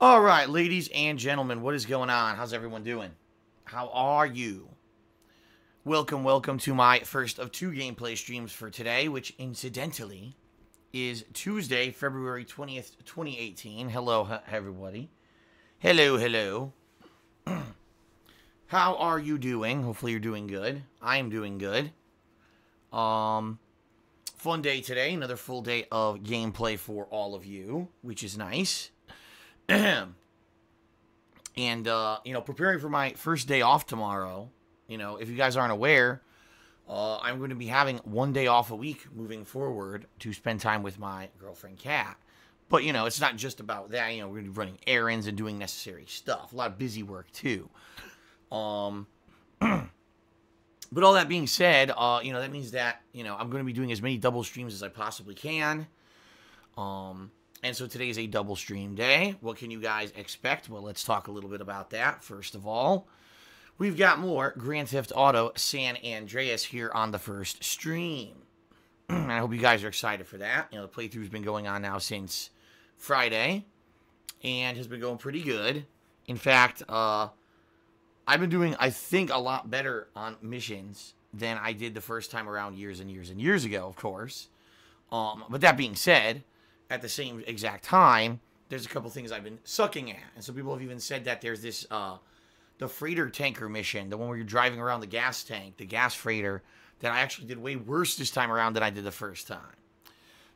All right, ladies and gentlemen, what is going on? How's everyone doing? How are you? Welcome to my first of two gameplay streams for today, which incidentally is Tuesday, February 20th, 2018. Hello, everybody. Hello. How are you doing? Hopefully you're doing good. I am doing good. Fun day today. Another full day of gameplay for all of you, which is nice. And, preparing for my first day off tomorrow, if you guys aren't aware, I'm going to be having one day off a week moving forward to spend time with my girlfriend, Kat. But, it's not just about that. We're going to be running errands and doing necessary stuff. A lot of busy work, too. But all that being said, that means that, I'm going to be doing as many double streams as I possibly can. And so today is a double stream day. What can you guys expect? Well, let's talk a little bit about that. First of all, we've got more Grand Theft Auto San Andreas here on the first stream. And I hope you guys are excited for that. The playthrough's been going on now since Friday and has been going pretty good. In fact, I've been doing, I think, a lot better on missions than I did the first time around years and years ago, of course. But that being said, at the same exact time, there's a couple things I've been sucking at. And so people have even said that there's this, the freighter tanker mission, the one where you're driving around the gas tank, the gas freighter, that I actually did way worse this time around than I did the first time.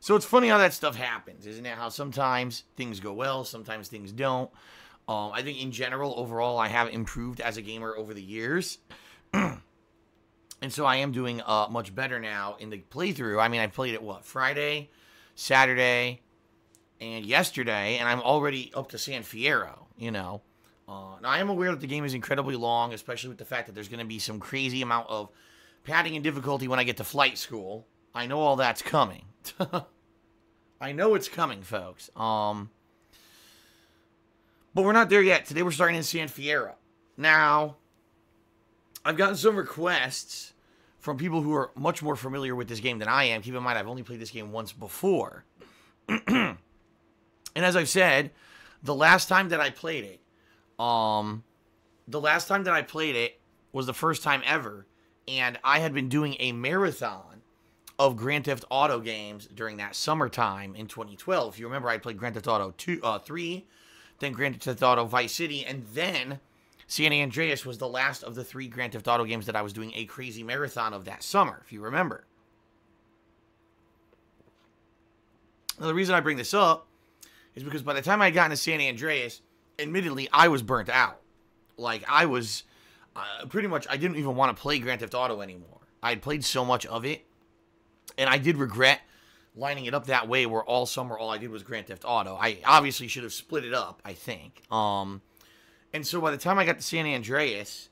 So it's funny how that stuff happens, isn't it? How sometimes things go well, sometimes things don't. I think in general, overall, I have improved as a gamer over the years. And so I am doing much better now in the playthrough. I mean, I played it, Friday, Saturday, and yesterday, and I'm already up to San Fierro, Now, I am aware that the game is incredibly long, especially with the fact that there's going to be some crazy amount of padding and difficulty when I get to flight school. I know all that's coming. I know it's coming, folks. But we're not there yet. Today we're starting in San Fierro. Now, I've gotten some requests from people who are much more familiar with this game than I am. Keep in mind, I've only played this game once before. And as I've said, the last time that I played it was the first time ever, and I had been doing a marathon of Grand Theft Auto games during that summertime in 2012. If you remember, I played Grand Theft Auto 3, then Grand Theft Auto Vice City, and then San Andreas was the last of the 3 Grand Theft Auto games that I was doing a crazy marathon of that summer, if you remember. Now, the reason I bring this up is because by the time I got into San Andreas, admittedly, I was burnt out. Like, I was pretty much, I didn't even want to play Grand Theft Auto anymore. I had played so much of it, and I did regret lining it up that way where all summer all I did was Grand Theft Auto. I obviously should have split it up, I think. And so by the time I got to San Andreas,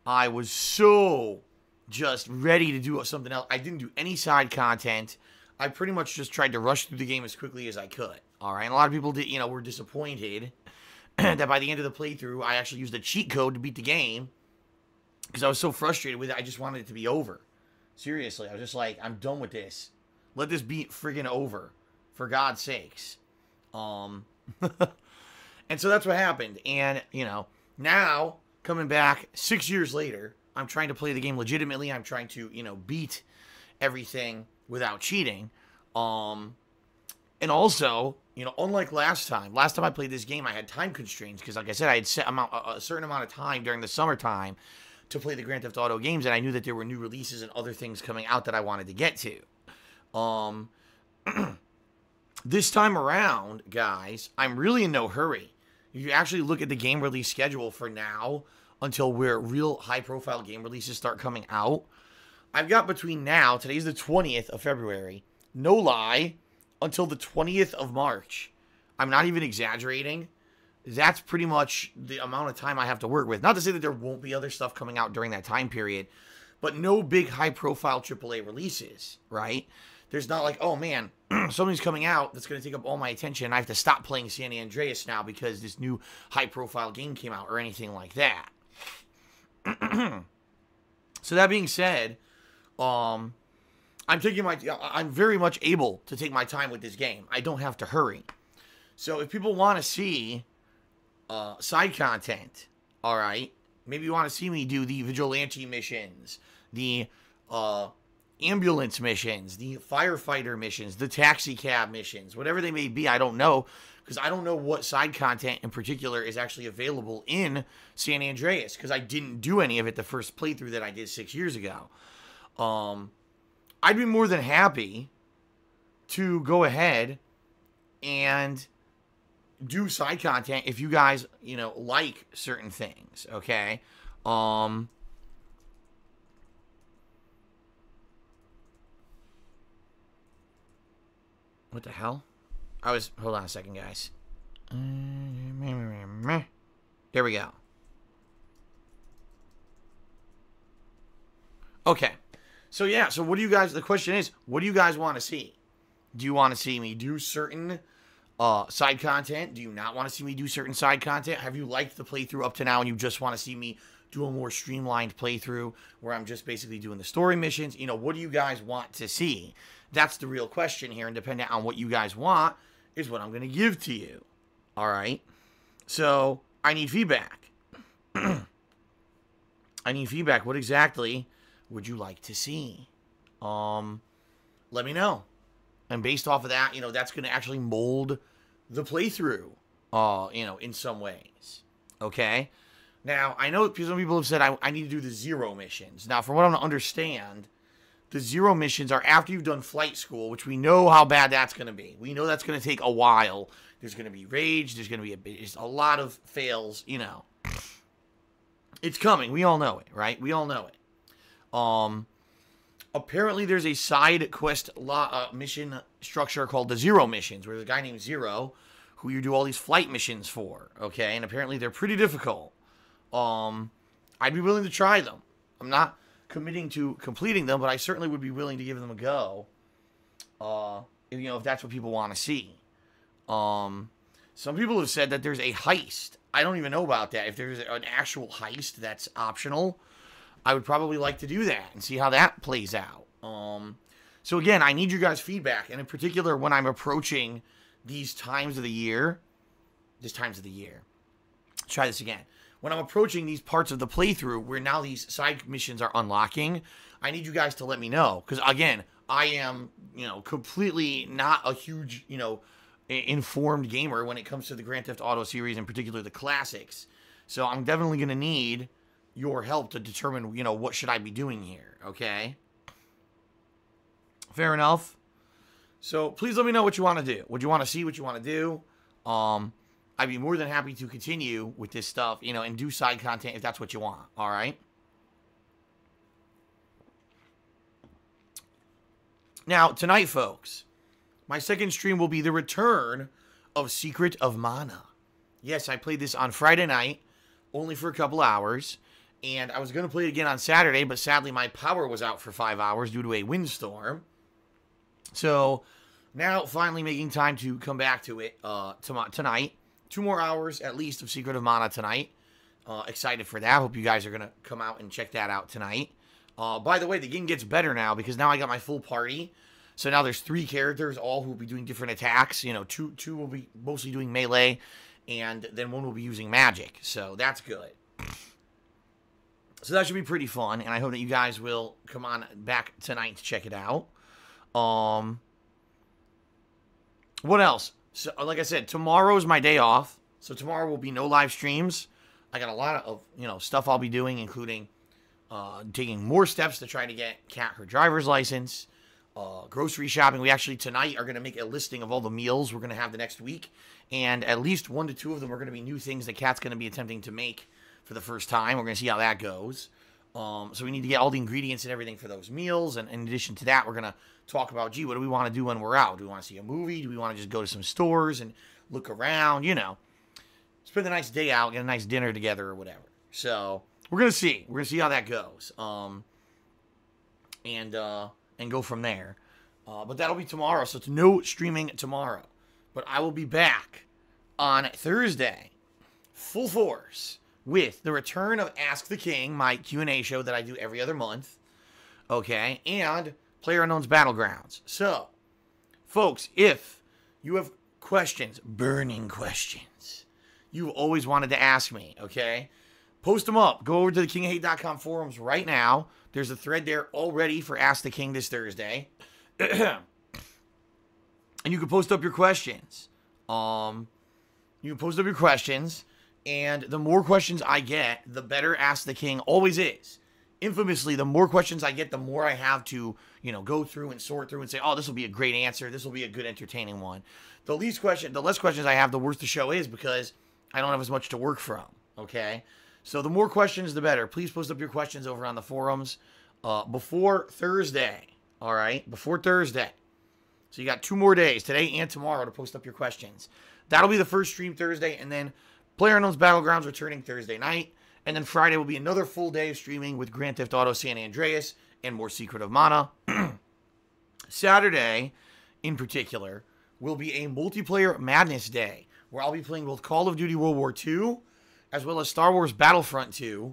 I was so just ready to do something else. I didn't do any side content. I pretty much just tried to rush through the game as quickly as I could. All right, and a lot of people did, were disappointed that by the end of the playthrough, I actually used a cheat code to beat the game because I was so frustrated with it. I just wanted it to be over. Seriously, I was just like, I'm done with this. Let this be friggin' over, for God's sakes. And so that's what happened. And now coming back 6 years later, I'm trying to play the game legitimately. I'm trying to beat everything without cheating. And also, unlike last time I played this game, I had time constraints because, like I said, I had set a certain amount of time during the summertime to play the Grand Theft Auto games, and I knew that there were new releases and other things coming out that I wanted to get to. This time around, guys, I'm really in no hurry. If you actually look at the game release schedule for now, until where real high-profile game releases start coming out, I've got between now, today's the 20th of February, no lie, until the 20th of March. I'm not even exaggerating. That's pretty much the amount of time I have to work with. Not to say that there won't be other stuff coming out during that time period, but no big high-profile AAA releases, right? There's not like, oh man, something's coming out that's going to take up all my attention and I have to stop playing San Andreas now because this new high-profile game came out or anything like that. So that being said, I'm very much able to take my time with this game. I don't have to hurry. So if people want to see, side content. All right. Maybe you want to see me do the vigilante missions, the ambulance missions, the firefighter missions, the taxi cab missions, whatever they may be. I don't know, because I don't know what side content in particular is actually available in San Andreas, because I didn't do any of it the first playthrough that I did 6 years ago. I'd be more than happy to go ahead and do side content if you guys, like certain things, okay? What the hell? Hold on a second, guys. There we go. Okay. So yeah, what do you guys, the question is, what do you guys want to see? Do you want to see me do certain side content? Do you not want to see me do certain side content? Have you liked the playthrough up to now and you just want to see me do a more streamlined playthrough where I'm just basically doing the story missions? What do you guys want to see? That's the real question here, and depending on what you guys want is what I'm going to give to you. All right? So, I need feedback. I need feedback. What exactly would you like to see? Let me know. And based off of that, that's going to actually mold the playthrough, in some ways. Okay? Now, I know some people have said I need to do the 0 missions. Now, from what I understand, the 0 missions are after you've done flight school, which we know how bad that's going to be. We know that's going to take a while. There's going to be rage. There's going to be a lot of fails, It's coming. We all know it, right? We all know it. Apparently, there's a side quest mission structure called the 0 missions, where there's a guy named Zero who you do all these flight missions for, okay? And apparently, they're pretty difficult. I'd be willing to try them. I'm not committing to completing them, but I certainly would be willing to give them a go, if that's what people want to see. Some people have said that there's a heist. I don't even know about that. If there's an actual heist that's optional, I would probably like to do that and see how that plays out. So again, I need your guys' feedback, and in particular, when I'm approaching these times of the year, try this again. When I'm approaching these parts of the playthrough where now these side missions are unlocking, I need you guys to let me know. Because again, I am, completely not a huge, informed gamer when it comes to the Grand Theft Auto series, in particular the classics. So I'm definitely going to need your help to determine, what should I be doing here, okay? Fair enough. So please let me know what you want to do. What you want to see, what you want to do. I'd be more than happy to continue with this stuff, and do side content if that's what you want, all right? Now, tonight, folks, my second stream will be the return of Secret of Mana. Yes, I played this on Friday night, only for a couple hours, and I was going to play it again on Saturday, but sadly my power was out for 5 hours due to a windstorm. So, now finally making time to come back to it tonight. 2 more hours, at least, of Secret of Mana tonight. Excited for that. Hope you guys are going to come out and check that out tonight. By the way, the game gets better now, because now I got my full party. So now there's 3 characters, all who will be doing different attacks. Two will be mostly doing melee, and then 1 will be using magic. So that's good. So that should be pretty fun, and I hope that you guys will come on back tonight to check it out. What else? So, like I said, tomorrow's my day off. So tomorrow will be no live streams. I got a lot of, stuff I'll be doing, including taking more steps to try to get Kat her driver's license, grocery shopping. We actually tonight are going to make a listing of all the meals we're going to have the next week. And at least 1 to 2 of them are going to be new things that Kat's going to be attempting to make for the first time. We're going to see how that goes. So we need to get all the ingredients and everything for those meals. And in addition to that, we're going to talk about, what do we want to do when we're out? Do we want to see a movie? Do we want to just go to some stores and look around? Spend a nice day out, get a nice dinner together or whatever. So we're going to see. We're going to see how that goes. And go from there. But that'll be tomorrow. So it's no streaming tomorrow. But I will be back on Thursday, full force, with the return of Ask the King, my Q&A show that I do every other month, okay, and PlayerUnknown's Battlegrounds. So, folks, if you have questions, burning questions, you've always wanted to ask me, okay? Post them up. Go over to the kingofhate.com forums right now. There's a thread there already for Ask the King this Thursday. And you can post up your questions. You can post up your questions, and the more questions I get, the better Ask the King always is. Infamously, the more questions I get, the more I have to, go through and sort through and say, oh, this will be a great answer. This will be a good, entertaining one. The less questions I have, the worse the show is because I don't have as much to work from, okay? So the more questions, the better. Please post up your questions over on the forums before Thursday, all right? Before Thursday. So you got 2 more days, today and tomorrow, to post up your questions. That'll be the first stream Thursday, and then PlayerUnknown's Battlegrounds returning Thursday night. And then Friday will be another full day of streaming with Grand Theft Auto San Andreas and more Secret of Mana. Saturday, in particular, will be a multiplayer madness day, where I'll be playing both Call of Duty World War II as well as Star Wars Battlefront 2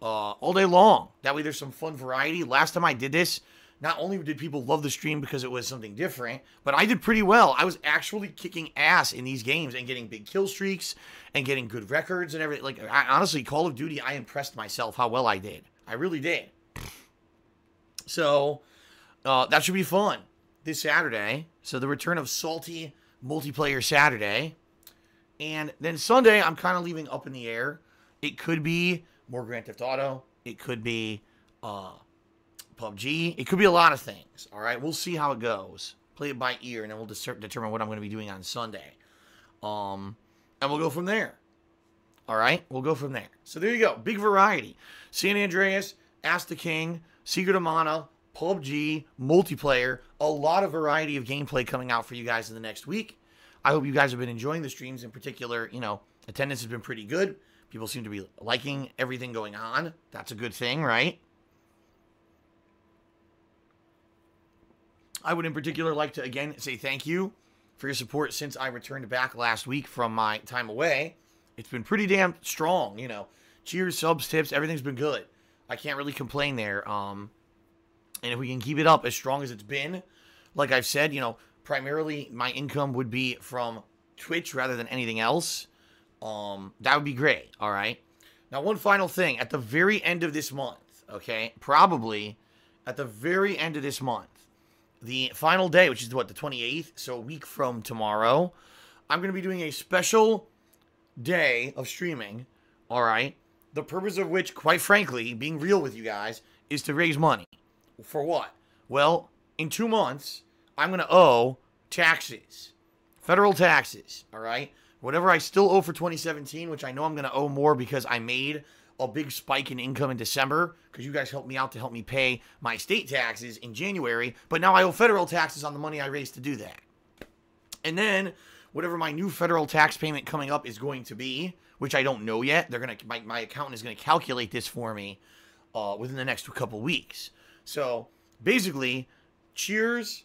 all day long. That way there's some fun variety. Last time I did this, not only did people love the stream because it was something different, but I did pretty well. I was actually kicking ass in these games and getting big kill streaks and getting good records and everything. Honestly, Call of Duty, I impressed myself how well I did. I really did. So, that should be fun this Saturday. So, the return of Salty Multiplayer Saturday. And then Sunday, I'm kind of leaving up in the air. It could be more Grand Theft Auto. It could be PUBG. It could be a lot of things. All right, we'll see how it goes. Play it by ear, and then we'll determine what I'm going to be doing on Sunday. And we'll go from there. All right, we'll go from there. So there you go. Big variety. San Andreas, Ask the King, Secret of Mana, PUBG, multiplayer. A lot of variety of gameplay coming out for you guys in the next week. I hope you guys have been enjoying the streams. In particular, attendance has been pretty good. People seem to be liking everything going on. That's a good thing, right? I would in particular like to, again, say thank you for your support since I returned back last week from my time away. It's been pretty damn strong, Cheers, subs, tips, everything's been good. I can't really complain there. And if we can keep it up as strong as it's been, like I've said, primarily my income would be from Twitch rather than anything else. That would be great, all right? Now, one final thing. At the very end of this month, okay, probably at the very end of this month, the final day, which is the 28th, so a week from tomorrow, I'm going to be doing a special day of streaming, all right? The purpose of which, quite frankly, being real with you guys, is to raise money. For what? Well, in 2 months, I'm going to owe taxes, federal taxes, all right? Whatever I still owe for 2017, which I know I'm going to owe more because I made a big spike in income in December because you guys helped me out to help me pay my state taxes in January, but now I owe federal taxes on the money I raised to do that. And then whatever my new federal tax payment coming up is going to be, which I don't know yet, my accountant is going to calculate this for me within the next couple weeks. So basically, cheers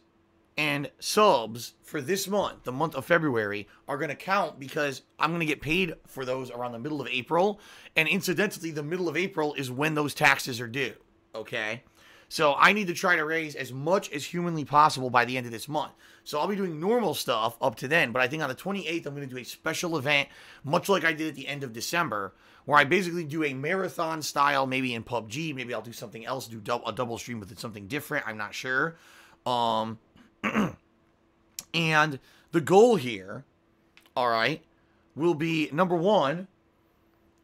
and subs for this month, the month of February, are going to count because I'm going to get paid for those around the middle of April. And incidentally, the middle of April is when those taxes are due, okay? So I need to try to raise as much as humanly possible by the end of this month. So I'll be doing normal stuff up to then, but I think on the 28th, I'm going to do a special event, much like I did at the end of December, where I basically do a marathon style, maybe in PUBG, maybe I'll do something else, do a double stream with something different, I'm not sure. And the goal here, all right, will be, number one,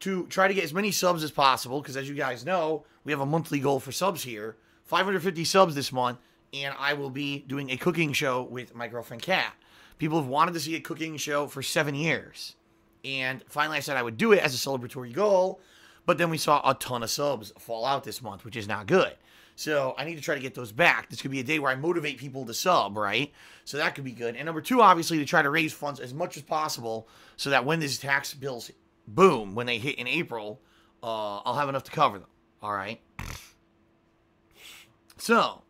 to try to get as many subs as possible, because as you guys know, we have a monthly goal for subs here, 550 subs this month, and I will be doing a cooking show with my girlfriend, Kat. People have wanted to see a cooking show for 7 years, and finally I said I would do it as a celebratory goal, but then we saw a ton of subs fall out this month, which is not good. So I need to try to get those back. This could be a day where I motivate people to sub, right? So that could be good. And number two, obviously, to try to raise funds as much as possible so that when these tax bills boom, when they hit in April, I'll have enough to cover them, all right? So,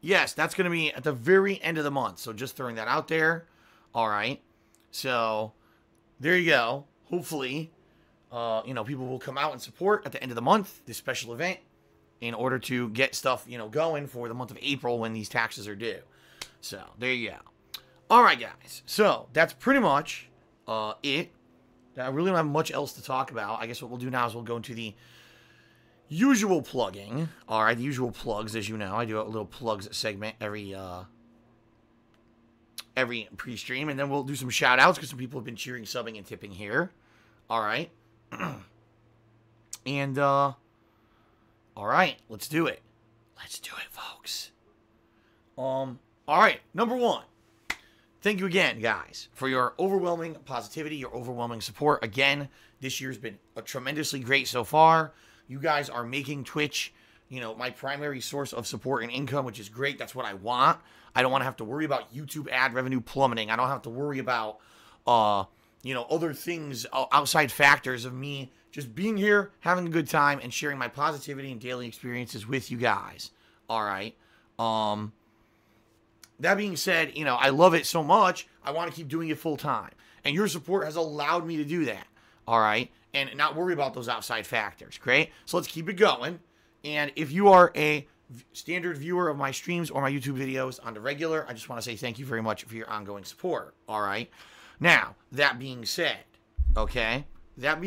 yes, that's going to be at the very end of the month. So just throwing that out there, all right? So there you go. Hopefully, people will come out and support at the end of the month, this special event, in order to get stuff, going for the month of April when these taxes are due. So, there you go. All right, guys. So, that's pretty much it I really don't have much else to talk about. I guess what we'll do now is we'll go into the usual plugging. All right, the usual plugs, as you know. I do a little plugs segment every pre-stream, and then we'll do some shout-outs because some people have been cheering, subbing, and tipping here. All right. And, all right, let's do it. Let's do it, folks. All right, number one. Thank you again, guys, for your overwhelming positivity, your overwhelming support. Again, this year's been tremendously great so far. You guys are making Twitch, my primary source of support and income, which is great. That's what I want. I don't want to have to worry about YouTube ad revenue plummeting. I don't have to worry about, other things, outside factors of me just being here, having a good time, and sharing my positivity and daily experiences with you guys. All right. That being said, I love it so much, I want to keep doing it full time. And your support has allowed me to do that. All right. And not worry about those outside factors. Great. So let's keep it going. And if you are a standard viewer of my streams or my YouTube videos on the regular, I just want to say thank you very much for your ongoing support. All right. Now, that being said, okay, if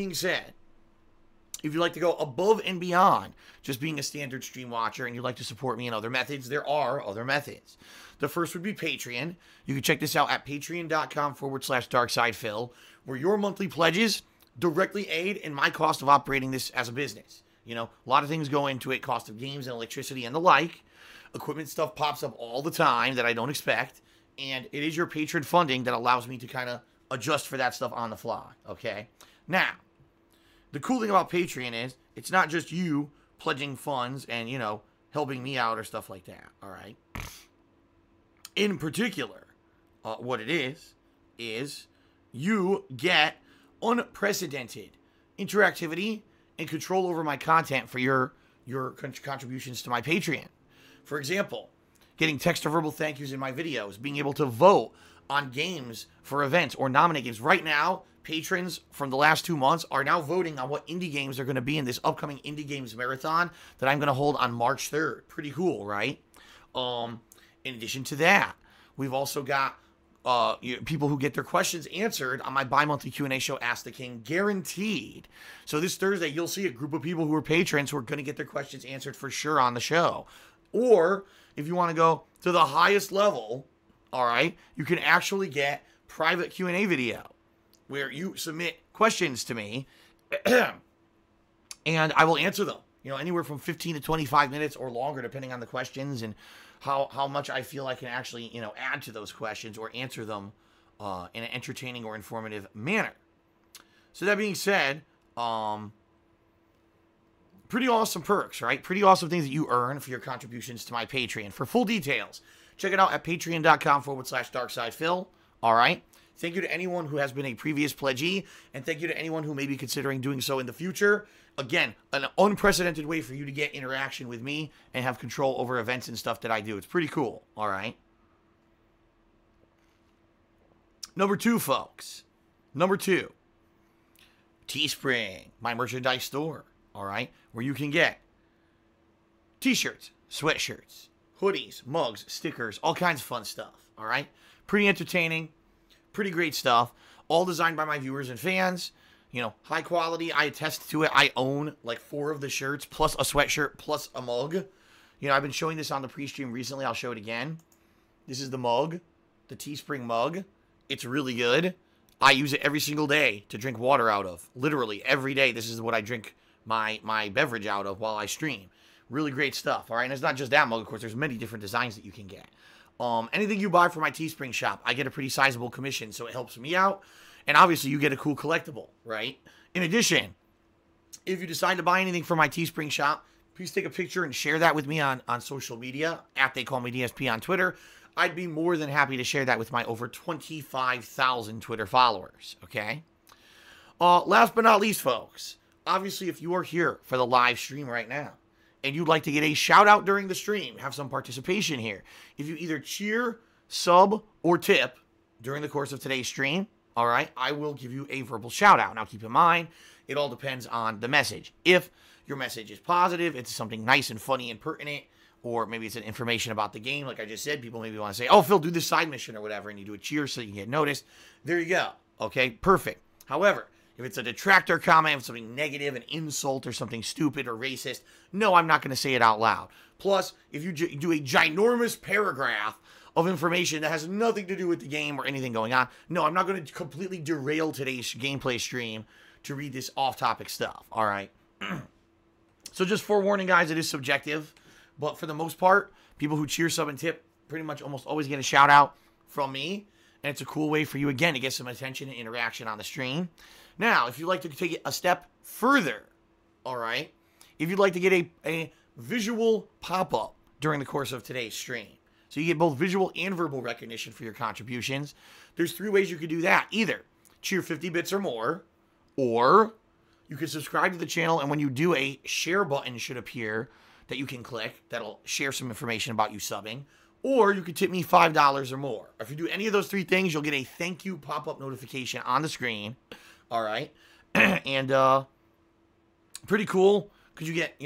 you'd like to go above and beyond just being a standard stream watcher and you'd like to support me in other methods, there are other methods. The first would be Patreon. You can check this out at patreon.com/darksidephil, where your monthly pledges directly aid in my cost of operating this as a business. A lot of things go into it, cost of games and electricity and the like. Equipment stuff pops up all the time that I don't expect. And it is your patron funding that allows me to kind of adjust for that stuff on the fly, okay? Now, the cool thing about Patreon is it's not just you pledging funds and, helping me out or stuff like that, all right? In particular, what it is you get unprecedented interactivity and control over my content for your contributions to my Patreon. For example, getting text or verbal thank yous in my videos, being able to vote on games for events or nominate games. Right now, patrons from the last 2 months are now voting on what indie games are going to be in this upcoming Indie Games Marathon that I'm going to hold on March 3rd. Pretty cool, right? In addition to that, we've also got people who get their questions answered on my bi-monthly Q&A show, Ask the King, guaranteed. So this Thursday, you'll see a group of people who are patrons who are going to get their questions answered for sure on the show. Or if you want to go to the highest level, all right, you can actually get private Q&A video where you submit questions to me and I will answer them. Anywhere from 15 to 25 minutes or longer, depending on the questions and how much I feel I can actually, add to those questions or answer them in an entertaining or informative manner. So that being said, pretty awesome perks, right? Pretty awesome things that you earn for your contributions to my Patreon. For full details, check it out at patreon.com/darksidephil. All right. Thank you to anyone who has been a previous pledgee, and thank you to anyone who may be considering doing so in the future. Again, an unprecedented way for you to get interaction with me and have control over events and stuff that I do. It's pretty cool. All right. Number two, folks. Number two, Teespring, my merchandise store. All right, where you can get t-shirts, sweatshirts, hoodies, mugs, stickers, all kinds of fun stuff. All right, pretty entertaining, pretty great stuff, all designed by my viewers and fans. High quality. I attest to it. I own like 4 of the shirts plus a sweatshirt plus a mug. I've been showing this on the pre-stream recently. I'll show it again. This is the mug, the Teespring mug. It's really good. I use it every single day to drink water out of. Literally every day. This is what I drink my beverage out of while I stream. Really great stuff. All right. And it's not just that mug, of course. There's many different designs that you can get. Anything you buy from my Teespring shop, I get a pretty sizable commission, so it helps me out. And obviously, you get a cool collectible, right? In addition, if you decide to buy anything from my Teespring shop, please take a picture and share that with me on social media, at They Call Me DSP on Twitter. I'd be more than happy to share that with my over 25,000 Twitter followers, okay? Last but not least, folks, obviously, if you are here for the live stream right now, and you'd like to get a shout out during the stream, have some participation here. If you either cheer, sub, or tip during the course of today's stream, all right, I will give you a verbal shout out. Now, keep in mind, it all depends on the message. If your message is positive, it's something nice and funny and pertinent, or maybe it's an information about the game, like I just said, people maybe want to say, oh, Phil, do this side mission or whatever, and you do a cheer so you can get noticed. There you go. Okay, perfect. However, If it's a detractor comment, if it's something negative, an insult, or something stupid or racist, no, I'm not going to say it out loud. Plus, if you do a ginormous paragraph of information that has nothing to do with the game or anything going on, no, I'm not going to completely derail today's gameplay stream to read this off-topic stuff, all right? So just forewarning, guys, it is subjective, but for the most part, people who cheer, sub, and tip pretty much almost always get a shout-out from me, and it's a cool way for you, again, to get some attention and interaction on the stream. Now, if you'd like to take it a step further, all right, if you'd like to get a visual pop-up during the course of today's stream, so you get both visual and verbal recognition for your contributions, there's 3 ways you could do that. Either cheer 50 bits or more, or you can subscribe to the channel, and when you do, a share button should appear that you can click that'll share some information about you subbing, or you could tip me $5 or more. If you do any of those 3 things, you'll get a thank you pop-up notification on the screen. All right. And pretty cool because you get,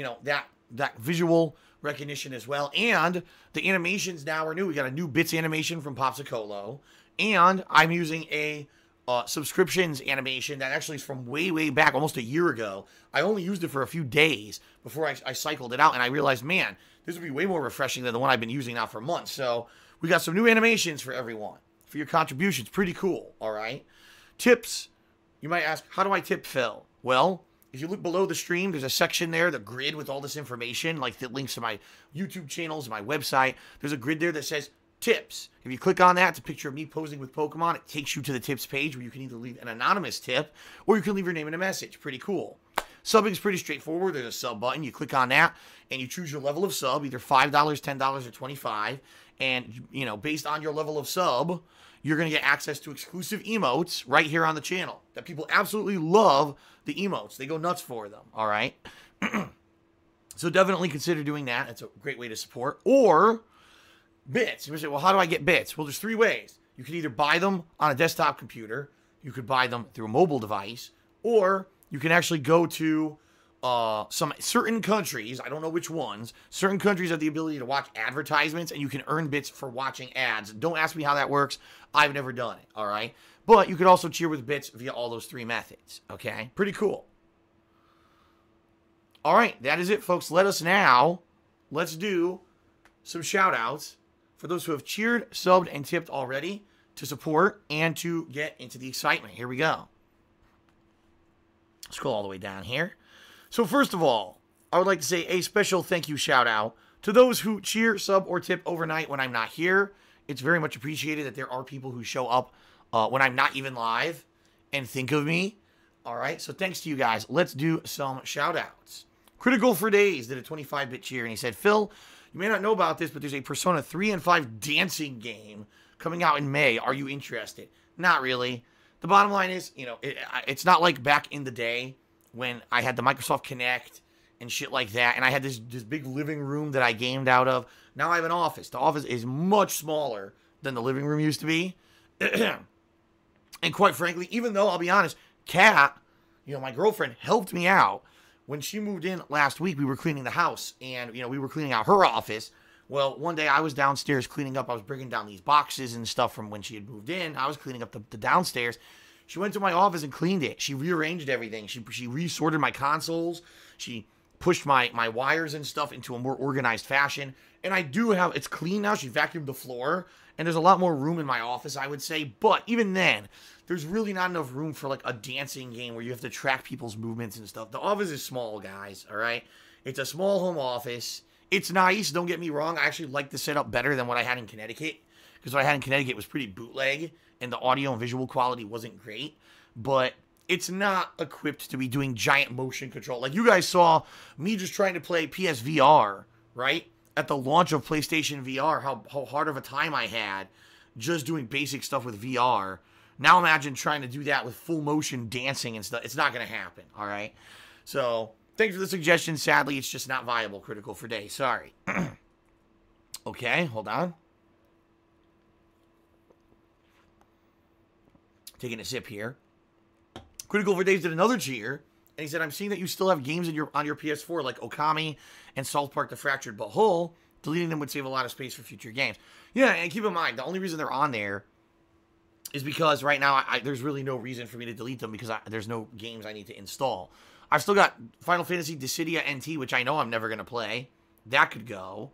that visual recognition as well. And the animations now are new. We got a new bits animation from Popsicolo. And I'm using a subscriptions animation that actually is from way, way back, almost a year ago. I only used it for a few days before I cycled it out. And I realized, man, this would be way more refreshing than the one I've been using now for months. So we got some new animations for everyone, for your contributions. Pretty cool. All right. Tips. You might ask, how do I tip Phil? Well, if you look below the stream, there's a section there, the grid with all this information, like the links to my YouTube channels, my website. There's a grid there that says tips. If you click on that, it's a picture of me posing with Pokemon. It takes you to the tips page where you can either leave an anonymous tip or you can leave your name in a message. Pretty cool. Subbing is pretty straightforward. There's a sub button. You click on that and you choose your level of sub, either $5, $10, or $25. And, based on your level of sub, you're going to get access to exclusive emotes right here on the channel that people absolutely love the emotes. They go nuts for them, all right? So definitely consider doing that. It's a great way to support. Or bits. You say, well, how do I get bits? Well, there's 3 ways. You can either buy them on a desktop computer, you could buy them through a mobile device, or you can actually go to some certain countries, I don't know which ones, certain countries have the ability to watch advertisements and you can earn bits for watching ads. Don't ask me how that works. I've never done it, all right? But you could also cheer with bits via all those 3 methods, okay? Pretty cool. All right, that is it, folks. Let's do some shout-outs for those who have cheered, subbed, and tipped already to support and to get into the excitement. Here we go. Scroll all the way down here. So first of all, I would like to say a special thank you shout out to those who cheer, sub, or tip overnight when I'm not here. It's very much appreciated that there are people who show up when I'm not even live and think of me. All right, so thanks to you guys. Let's do some shout outs. Critical for Days did a 25-bit cheer, and he said, Phil, you may not know about this, but there's a Persona 3 and 5 dancing game coming out in May. Are you interested? Not really. The bottom line is, it's not like back in the day when I had the Microsoft Kinect and shit like that, and I had this big living room that I gamed out of. Now I have an office. The office is much smaller than the living room used to be. And quite frankly, even though, I'll be honest, Kat, my girlfriend, helped me out. When she moved in last week, we were cleaning the house, and, we were cleaning out her office. Well, one day I was downstairs cleaning up. I was bringing down these boxes and stuff from when she had moved in. I was cleaning up the downstairs. She went to my office and cleaned it. She rearranged everything. She resorted my consoles. She pushed my wires and stuff into a more organized fashion. And I do have, it's clean now. She vacuumed the floor. And there's a lot more room in my office, I would say. But even then, there's really not enough room for like a dancing game where you have to track people's movements and stuff. The office is small, guys, all right? It's a small home office. It's nice, don't get me wrong. I actually like the setup better than what I had in Connecticut. Because what I had in Connecticut was pretty bootleg. And the audio and visual quality wasn't great. But it's not equipped to be doing giant motion control. Like you guys saw me just trying to play PSVR, right? At the launch of PlayStation VR, how hard of a time I had just doing basic stuff with VR. Now imagine trying to do that with full motion dancing and stuff. It's not going to happen, all right? So, thanks for the suggestion. Sadly, it's just not viable. Critical for Day. Sorry. Okay, hold on. Taking a sip here. Critical for Days did another cheer, and he said, I'm seeing that you still have games on your PS4 like Okami and South Park The Fractured But Whole. Deleting them would save a lot of space for future games. Yeah, and keep in mind, the only reason they're on there is because right now there's really no reason for me to delete them because there's no games I need to install. I've still got Final Fantasy Dissidia NT, which I know I'm never going to play. That could go.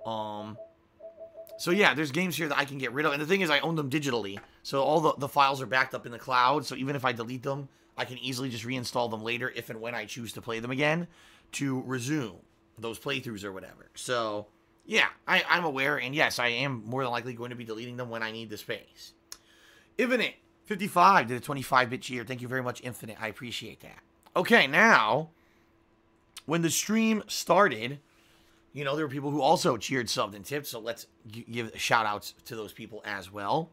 So yeah, there's games here that I can get rid of. And the thing is, I own them digitally. So all the files are backed up in the cloud. So even if I delete them, I can easily just reinstall them later if and when I choose to play them again to resume those playthroughs or whatever. So yeah, I'm aware. And yes, I am more than likely going to be deleting them when I need the space. Infinite 55 did a 25-bit cheer. Thank you very much, Infinite. I appreciate that. Okay, now, when the stream started, you know, there were people who also cheered, subbed, and tipped, so let's give shout-outs to those people as well.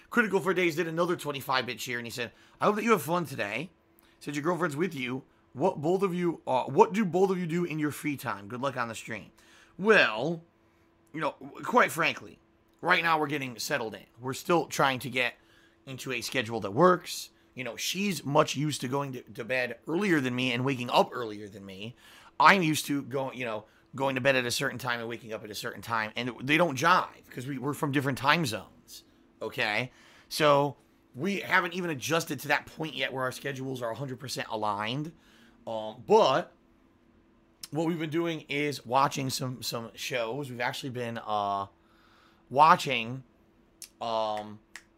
Critical for Days did another 25-bit cheer, and he said, I hope that you have fun today. Said your girlfriend's with you. What do both of you do in your free time? Good luck on the stream. Well, you know, quite frankly, right now we're getting settled in. We're still trying to get into a schedule that works. You know, she's much used to going to bed earlier than me and waking up earlier than me. I'm used to going to bed at a certain time and waking up at a certain time, and they don't jive because we're from different time zones. Okay, so we haven't even adjusted to that point yet where our schedules are 100% aligned. But what we've been doing is watching some shows. We've actually been watching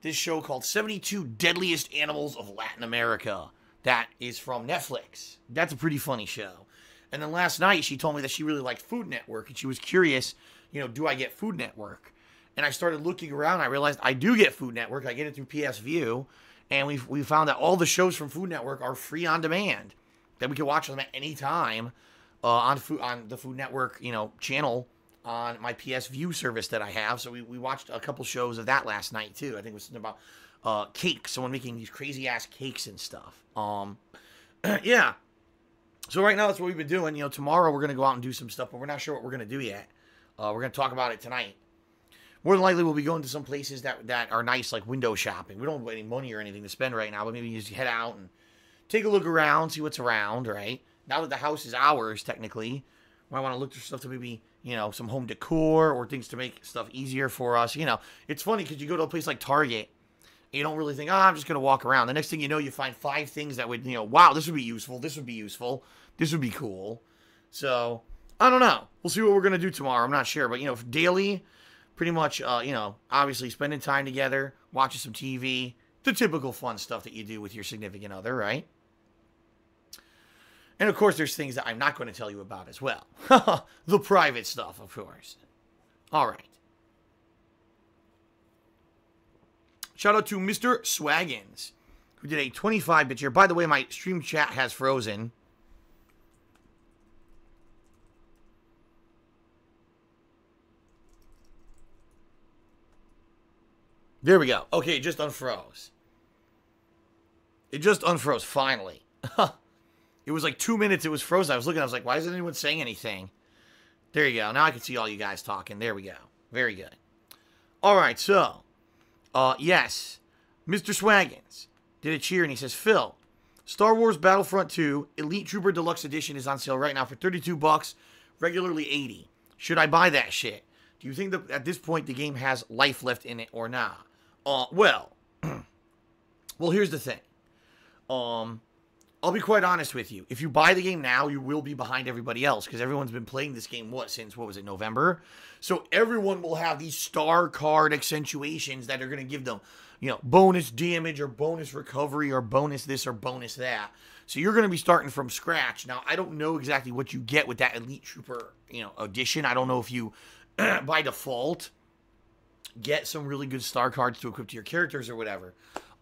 this show called 72 Deadliest Animals of Latin America. That is from Netflix. That's a pretty funny show. And then last night, she told me that she really liked Food Network, and she was curious, you know, do I get Food Network? And I started looking around, I realized I do get Food Network. I get it through PS View, and we found that all the shows from Food Network are free on demand, that we can watch them at any time on the Food Network, you know, channel on my PS View service that I have. So we watched a couple shows of that last night too. I think it was something about cakes, someone making these crazy ass cakes and stuff. Yeah. So right now that's what we've been doing. You know, tomorrow we're gonna go out and do some stuff, but we're not sure what we're gonna do yet. We're gonna talk about it tonight. More than likely we'll be going to some places that are nice, like window shopping. We don't have any money or anything to spend right now, but maybe just head out and take a look around, see what's around, right? Now that the house is ours, technically, we might want to look for stuff to maybe, you know, some home decor or things to make stuff easier for us. You know, it's funny because you go to a place like Target, and you don't really think, I'm just going to walk around. The next thing you know, you find 5 things that would, you know, wow, this would be useful, this would be useful, this would be cool. So, I don't know. We'll see what we're going to do tomorrow. I'm not sure. But, you know, daily, pretty much, you know, obviously spending time together, watching some TV, the typical fun stuff that you do with your significant other, right? And, of course, there's things that I'm not going to tell you about as well. The private stuff, of course. All right. Shout out to Mr. Swaggins, who did a 25-bit cheer. By the way, my stream chat has frozen. There we go. Okay, it just unfroze. It just unfroze, finally. It was like 2 minutes, it was frozen. I was looking, I was like, why isn't anyone saying anything? There you go. Now I can see all you guys talking. There we go. Very good. All right, so, yes, Mr. Swaggins did a cheer, and he says, Phil, Star Wars Battlefront 2 Elite Trooper Deluxe Edition is on sale right now for $32, regularly $80. Should I buy that shit? Do you think that at this point the game has life left in it or not? Well, here's the thing. I'll be quite honest with you. If you buy the game now, you will be behind everybody else because everyone's been playing this game, since, November? So everyone will have these star card accentuations that are going to give them, you know, bonus damage or bonus recovery or bonus this or bonus that. So you're going to be starting from scratch. Now, I don't know exactly what you get with that Elite Trooper, you know, edition. I don't know if you, by default, get some really good star cards to equip to your characters or whatever.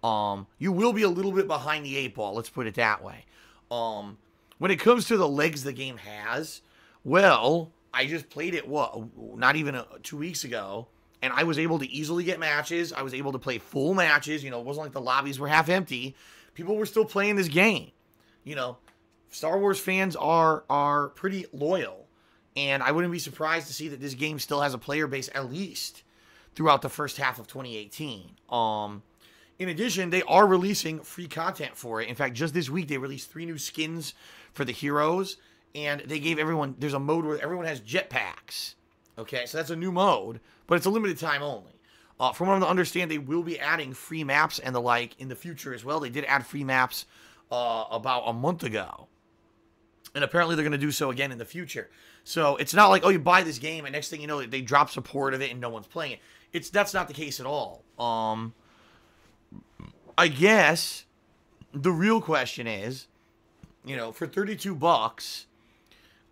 You will be a little bit behind the 8 ball, let's put it that way. When it comes to the legs the game has, well, I just played it, not even 2 weeks ago, and I was able to easily get matches. I was able to play full matches. You know, it wasn't like the lobbies were half empty. People were still playing this game. You know, Star Wars fans are pretty loyal, and I wouldn't be surprised to see that this game still has a player base at least throughout the first half of 2018. In addition, they are releasing free content for it. In fact, just this week, they released 3 new skins for the heroes, and they gave everyone, there's a mode where everyone has jetpacks. Okay, so that's a new mode, but it's a limited time only. From what I understand, they will be adding free maps and the like in the future as well. They did add free maps about a month ago. And apparently they're going to do so again in the future. So it's not like, oh, you buy this game and next thing you know, they drop support of it and no one's playing it. That's not the case at all. I guess the real question is, for $32,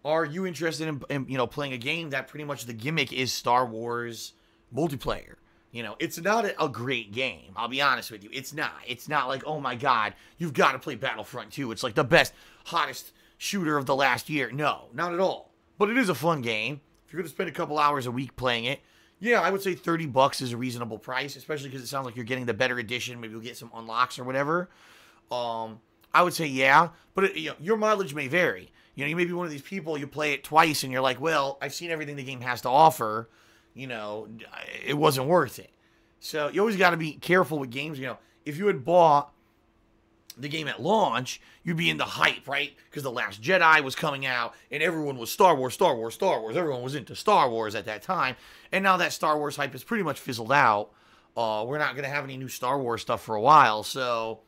are you interested in playing a game that pretty much the gimmick is Star Wars multiplayer? It's not a great game. I'll be honest with you. It's not. It's not like, oh my God, you've got to play Battlefront 2. It's like the best, hottest shooter of the last year. No, not at all. But it is a fun game. If you're going to spend a couple hours a week playing it, yeah, I would say $30 is a reasonable price, especially because it sounds like you're getting the better edition. Maybe you'll get some unlocks or whatever. I would say yeah, but your mileage may vary. You may be one of these people, you play it twice and you're like, well, I've seen everything the game has to offer. It wasn't worth it. So you always got to be careful with games. If you had bought the game at launch, you'd be in the hype, right? Because The Last Jedi was coming out and everyone was Star Wars, Star Wars, Star Wars. Everyone was into Star Wars at that time. And now that Star Wars hype has pretty much fizzled out. We're not going to have any new Star Wars stuff for a while. So,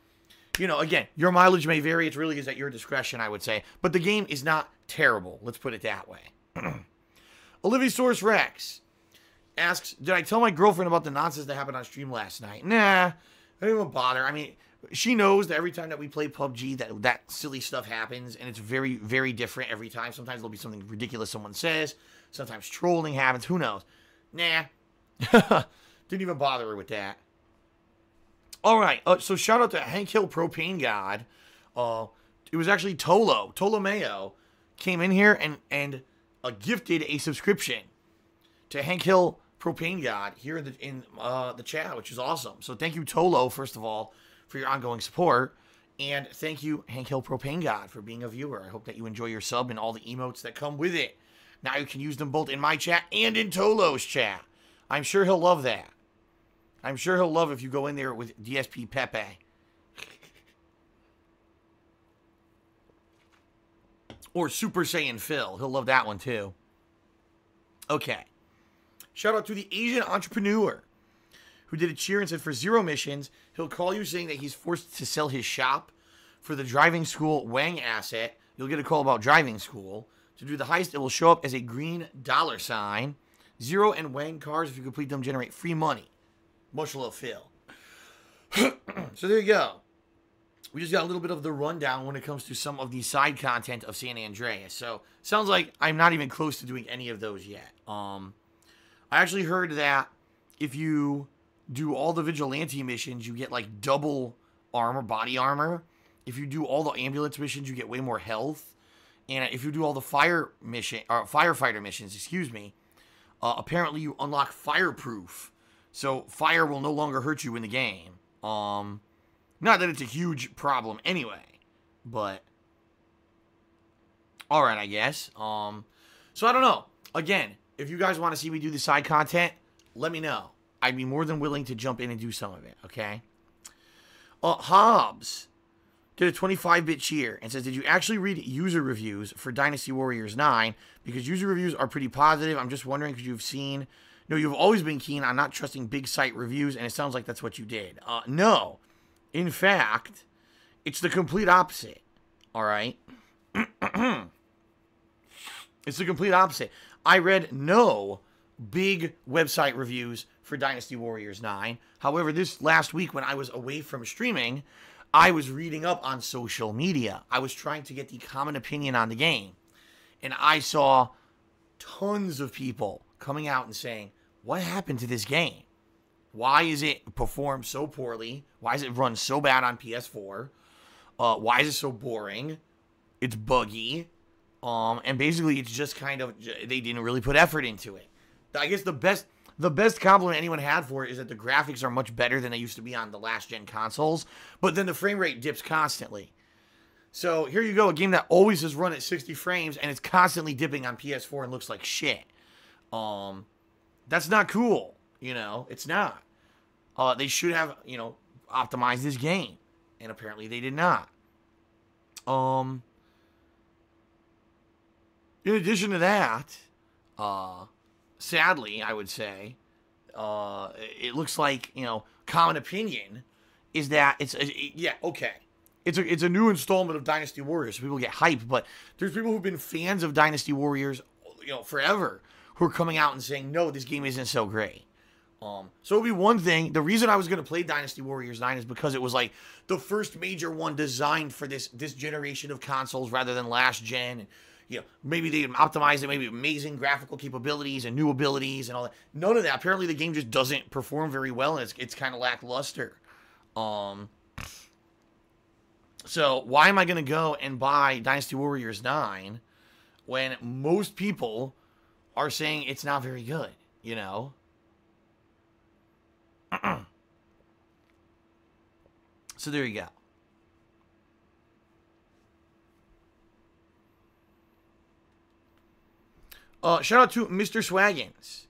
again, your mileage may vary. It really is at your discretion, I would say. But the game is not terrible. Let's put it that way. Olivisaurus Rex asks, did I tell my girlfriend about the nonsense that happened on stream last night? Nah, I didn't even bother. I mean, she knows that every time that we play PUBG, that silly stuff happens, and it's very, very different every time. Sometimes there'll be something ridiculous someone says. Sometimes trolling happens. Who knows? Nah. Didn't even bother her with that. All right. So shout out to Hank Hill Propane God. It was actually Tolomeo came in here and gifted a subscription to Hank Hill Propane God here in the chat, which is awesome. So thank you, Tolo, first of all, for your ongoing support. And thank you, Hank Hill Propane God, for being a viewer. I hope that you enjoy your sub and all the emotes that come with it. Now you can use them both in my chat and in Tolo's chat. I'm sure he'll love that. I'm sure he'll love if you go in there with DSP Pepe. Or Super Saiyan Phil. He'll love that one too. Okay. Shout out to the Asian entrepreneur who did a cheer and said for 0 missions, he'll call you saying that he's forced to sell his shop for the driving school Wang asset. You'll get a call about driving school. To do the heist, it will show up as a green $sign. 0 and Wang cars, if you complete them, generate free money. Much love, Phil. So there you go. We just got a little bit of the rundown when it comes to some of the side content of San Andreas. So sounds like I'm not even close to doing any of those yet. I actually heard that if you do all the vigilante missions, you get like double armor, body armor. If you do all the ambulance missions, you get way more health. And if you do all the firefighter missions, apparently you unlock fireproof. So fire will no longer hurt you in the game. Not that it's a huge problem anyway, but all right, I guess. So I don't know. Again, if you guys want to see me do the side content, let me know. I'd be more than willing to jump in and do some of it, okay? Hobbs did a 25-bit cheer and says, did you actually read user reviews for Dynasty Warriors 9? Because user reviews are pretty positive. I'm just wondering because you've always been keen on not trusting big site reviews, and it sounds like that's what you did. No. In fact, it's the complete opposite, all right? It's the complete opposite. I read no big website reviews for Dynasty Warriors 9. However, this last week when I was away from streaming, I was reading up on social media. I was trying to get the common opinion on the game. And I saw tons of people coming out and saying, what happened to this game? Why is it performed so poorly? Why is it run so bad on PS4? Why is it so boring? It's buggy. And basically it's just kind of, they didn't really put effort into it. I guess the best compliment anyone had for it is that the graphics are much better than they used to be on the last gen consoles, but then the frame rate dips constantly. So here you go, a game that always has run at 60 frames and it's constantly dipping on PS4 and looks like shit. That's not cool, it's not. They should have, optimized this game, and apparently they did not. In addition to that, sadly, I would say, it looks like, common opinion is that yeah, okay. It's a new installment of Dynasty Warriors, so people get hyped, but there's people who've been fans of Dynasty Warriors, forever, who are coming out and saying, no, this game isn't so great. So it'll be one thing. The reason I was going to play Dynasty Warriors 9 is because it was like the first major one designed for this generation of consoles rather than last gen. And, maybe they optimized it, maybe amazing graphical capabilities and new abilities and all that. None of that. Apparently the game just doesn't perform very well, and it's kind of lackluster. So why am I going to go and buy Dynasty Warriors 9 when most people are saying it's not very good, So there you go. Shout out to Mr. Swaggins,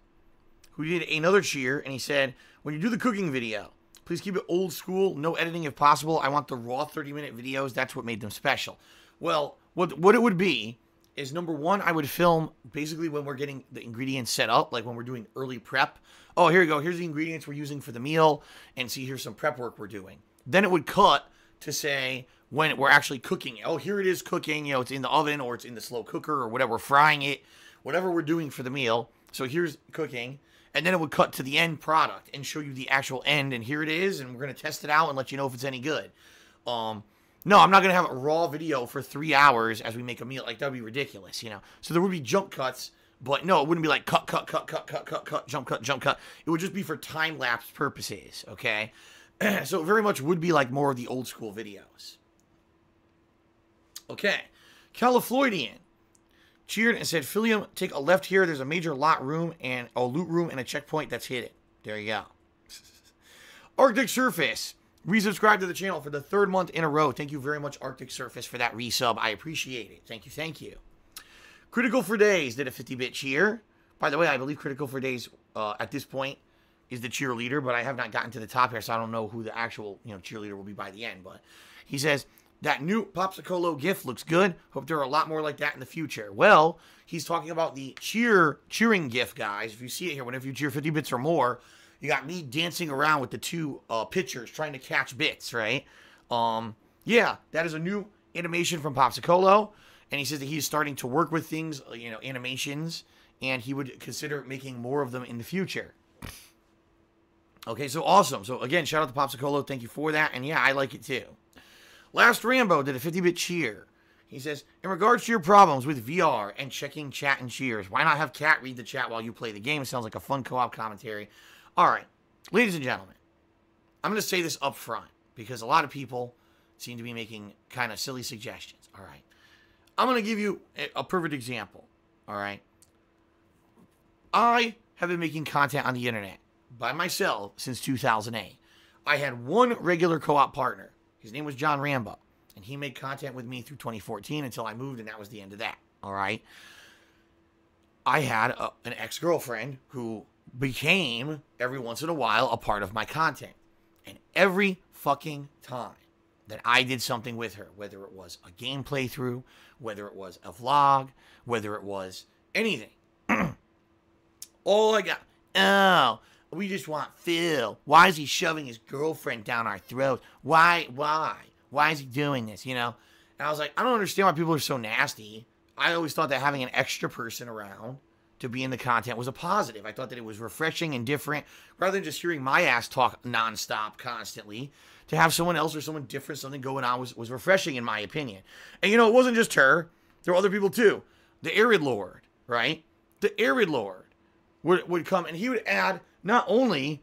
who did another cheer, and he said, when you do the cooking video, please keep it old school, no editing if possible. I want the raw 30-minute videos. That's what made them special. Well, what it would be is, number one, I would film basically when we're getting the ingredients set up, like when we're doing early prep. Oh, here you go. Here's the ingredients we're using for the meal, and see, here's some prep work we're doing. Then it would cut to say when we're actually cooking it. Oh, here it is cooking. It's in the oven or it's in the slow cooker or whatever, frying it, whatever we're doing for the meal. So here's cooking. And then it would cut to the end product and show you the actual end. And here it is. And we're going to test it out and let you know if it's any good. No, I'm not going to have a raw video for 3 hours as we make a meal. Like, that would be ridiculous, So there would be jump cuts. But no, it wouldn't be like cut, jump cut. It would just be for time-lapse purposes, okay? So it very much would be like more of the old school videos. Okay. Califloidian cheered and said, Philium, take a left here. There's a major loot room and a checkpoint that's hidden. There you go. Arctic Surface resubscribed to the channel for the 3rd month in a row. Thank you very much, Arctic Surface, for that resub. I appreciate it. Thank you. Critical for Days did a 50-bit cheer. By the way, I believe Critical for Days at this point is the cheerleader, but I have not gotten to the top here, so I don't know who the actual cheerleader will be by the end. But he says, that new Popsicolo gift looks good. Hope there are a lot more like that in the future. Well, he's talking about the cheering gift, guys. If you see it here, whenever you cheer 50 bits or more, you got me dancing around with the two pitchers trying to catch bits, right? Yeah, that is a new animation from Popsicolo, and he says that he's starting to work with things, animations, and he would consider making more of them in the future. Okay, so awesome. So again, shout out to Popsicolo. Thank you for that. And yeah, I like it too. Last Rambo did a 50-bit cheer. He says, in regards to your problems with VR and checking chat and cheers, why not have Kat read the chat while you play the game? It sounds like a fun co-op commentary. All right, ladies and gentlemen, I'm going to say this up front because a lot of people seem to be making kind of silly suggestions. All right, I'm going to give you a perfect example. All right, I have been making content on the internet by myself since 2008. I had one regular co-op partner. His name was John Rambo, and he made content with me through 2014 until I moved, and that was the end of that, all right? I had an ex-girlfriend who became, every once in a while, a part of my content. And every fucking time that I did something with her, whether it was a game playthrough, whether it was a vlog, whether it was anything, all I got, oh, we just want Phil. Why is he shoving his girlfriend down our throat? Why? Why is he doing this, And I was like, I don't understand why people are so nasty. I always thought that having an extra person around to be in the content was a positive. I thought that it was refreshing and different. Rather than just hearing my ass talk nonstop constantly, to have someone else or someone different, something going on was refreshing in my opinion. And it wasn't just her. There were other people too. The Arid Lord, right? The Arid Lord would come and he would add not only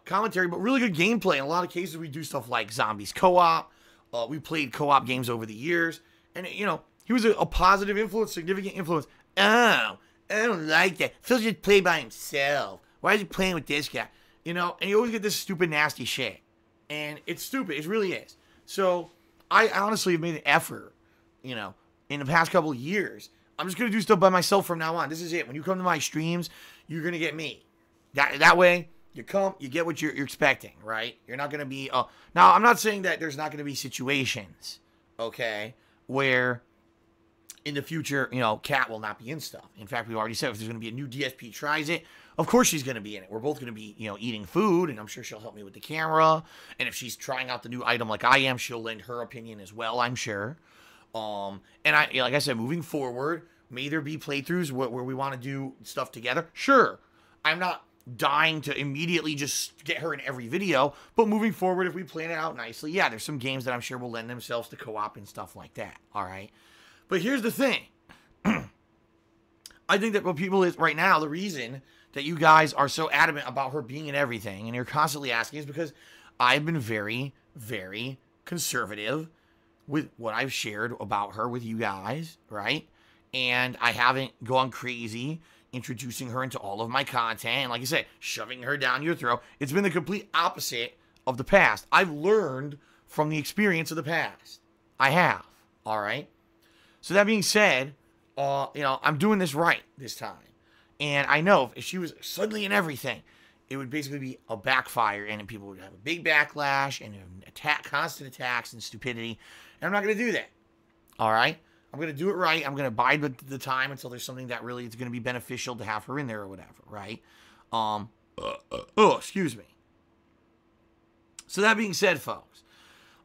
commentary, but really good gameplay. In a lot of cases, we do stuff like Zombies co-op. We played co-op games over the years. And, he was a positive influence, significant influence. Oh, I don't like that. Phil just played by himself. Why is he playing with this guy? And you always get this stupid, nasty shit. And it's stupid. It really is. So, I honestly have made an effort, in the past couple of years. I'm just going to do stuff by myself from now on. This is it. When you come to my streams, you're going to get me. That way, you come, you get what you're expecting, right? You're not going to be... now, I'm not saying that there's not going to be situations, okay, where in the future, you know, Kat will not be in stuff. In fact, we've already said if there's going to be a new DSP tries it, of course she's going to be in it. We're both going to be, you know, eating food, and I'm sure she'll help me with the camera. And if she's trying out the new item like I am, she'll lend her opinion as well, I'm sure. And like I said, moving forward, may there be playthroughs where we want to do stuff together? Sure. I'm not dying to immediately just get her in every video, but moving forward, if we plan it out nicely, yeah, there's some games that I'm sure will lend themselves to co-op and stuff like that. All right. But here's the thing. I think that what people is right now, the reason that you guys are so adamant about her being in everything and you're constantly asking is because I've been very, very conservative with what I've shared about her with you guys, right? And I haven't gone crazy introducing her into all of my content. And like I said, shoving her down your throat. It's been the complete opposite of the past. I've learned from the experience of the past. I have. All right. So that being said, you know, I'm doing this right this time. And I know if she was suddenly in everything, it would basically be a backfire and people would have a big backlash and constant attacks and stupidity. And I'm not going to do that. All right. I'm going to do it right. I'm going to bide the time until there's something that really is going to be beneficial to have her in there or whatever, right? Excuse me. So that being said, folks,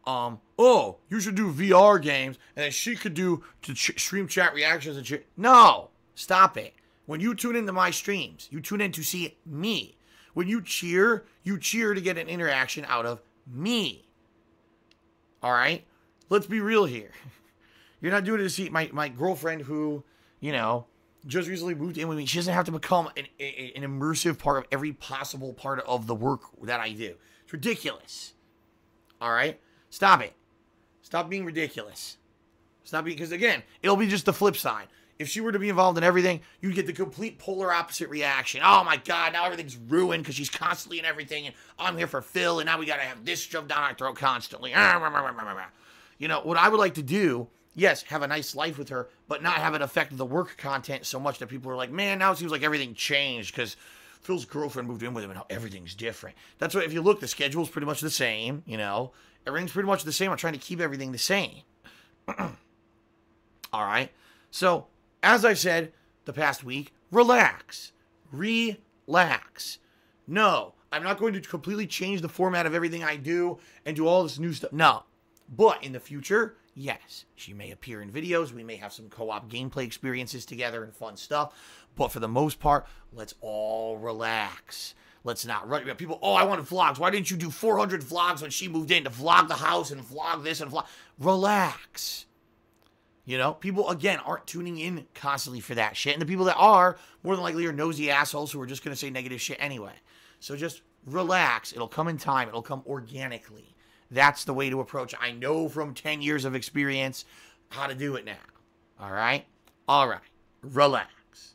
you should do VR games and then she could do stream chat reactions and shit. No, stop it. When you tune into my streams, you tune in to see me. When you cheer to get an interaction out of me. All right? Let's be real here. You're not doing it to see my girlfriend who, you know, just recently moved in with me. She doesn't have to become an immersive part of every possible part of the work that I do. It's ridiculous. All right? Stop it. Stop being ridiculous. Stop being, because again, it'll be just the flip side. If she were to be involved in everything, you'd get the complete polar opposite reaction. Oh my God, now everything's ruined because she's constantly in everything and I'm here for Phil and now we got to have this shoved down our throat constantly. You know, what I would like to do, yes, have a nice life with her, but not have it affect the work content so much that people are like, man, now it seems like everything changed because Phil's girlfriend moved in with him and now everything's different. That's why if you look, the schedule's pretty much the same, you know. Everything's pretty much the same. I'm trying to keep everything the same. All right. So, as I've said the past week, relax. Relax. No, I'm not going to completely change the format of everything I do and do all this new stuff. No. But in the future, yes, she may appear in videos. We may have some co-op gameplay experiences together and fun stuff. But for the most part, let's all relax. Let's not run. People, oh, I wanted vlogs. Why didn't you do 400 vlogs when she moved in to vlog the house and vlog this and vlog? Relax. You know, people, again, aren't tuning in constantly for that shit. And the people that are, more than likely, are nosy assholes who are just going to say negative shit anyway. So just relax. It'll come in time. It'll come organically. That's the way to approach it. I know from 10 years of experience how to do it now. All right? All right. Relax.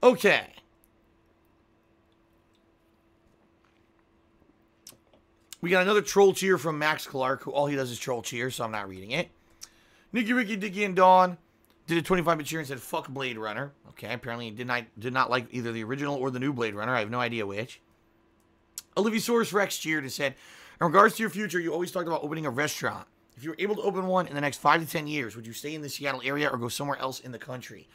Okay. We got another troll cheer from Max Clark, who all he does is troll cheer, so I'm not reading it. Nicky, Ricky, Dicky, and Dawn did a 25-bit cheer and said, fuck Blade Runner. Okay, apparently he did not like either the original or the new Blade Runner. I have no idea which. Olivisaurus Rex cheered and said, in regards to your future, you always talked about opening a restaurant. If you were able to open one in the next 5 to 10 years, would you stay in the Seattle area or go somewhere else in the country?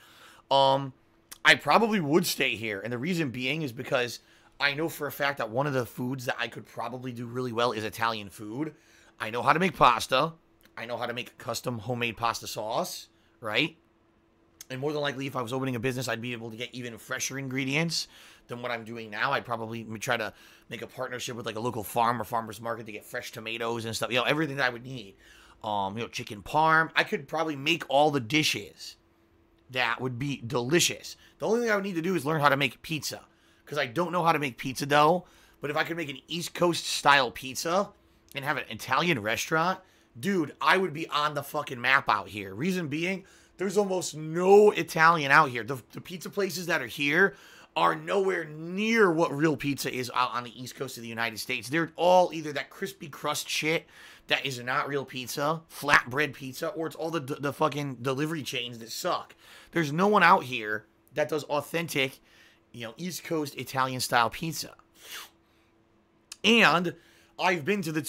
I probably would stay here, and the reason being is because I know for a fact that one of the foods that I could probably do really well is Italian food. I know how to make pasta. I know how to make custom homemade pasta sauce, right? And more than likely, if I was opening a business, I'd be able to get even fresher ingredients than what I'm doing now. I'd probably try to make a partnership with like a local farm or farmer's market to get fresh tomatoes and stuff. You know, everything that I would need. You know, chicken parm. I could probably make all the dishes that would be delicious. The only thing I would need to do is learn how to make pizza. Because I don't know how to make pizza dough. But if I could make an East Coast style pizza and have an Italian restaurant, dude, I would be on the fucking map out here. Reason being, there's almost no Italian out here. The pizza places that are here are nowhere near what real pizza is out on the East Coast of the United States. They're all either that crispy crust shit that is not real pizza, flatbread pizza, or it's all the fucking delivery chains that suck. There's no one out here that does authentic, you know, East Coast Italian style pizza. And I've been to the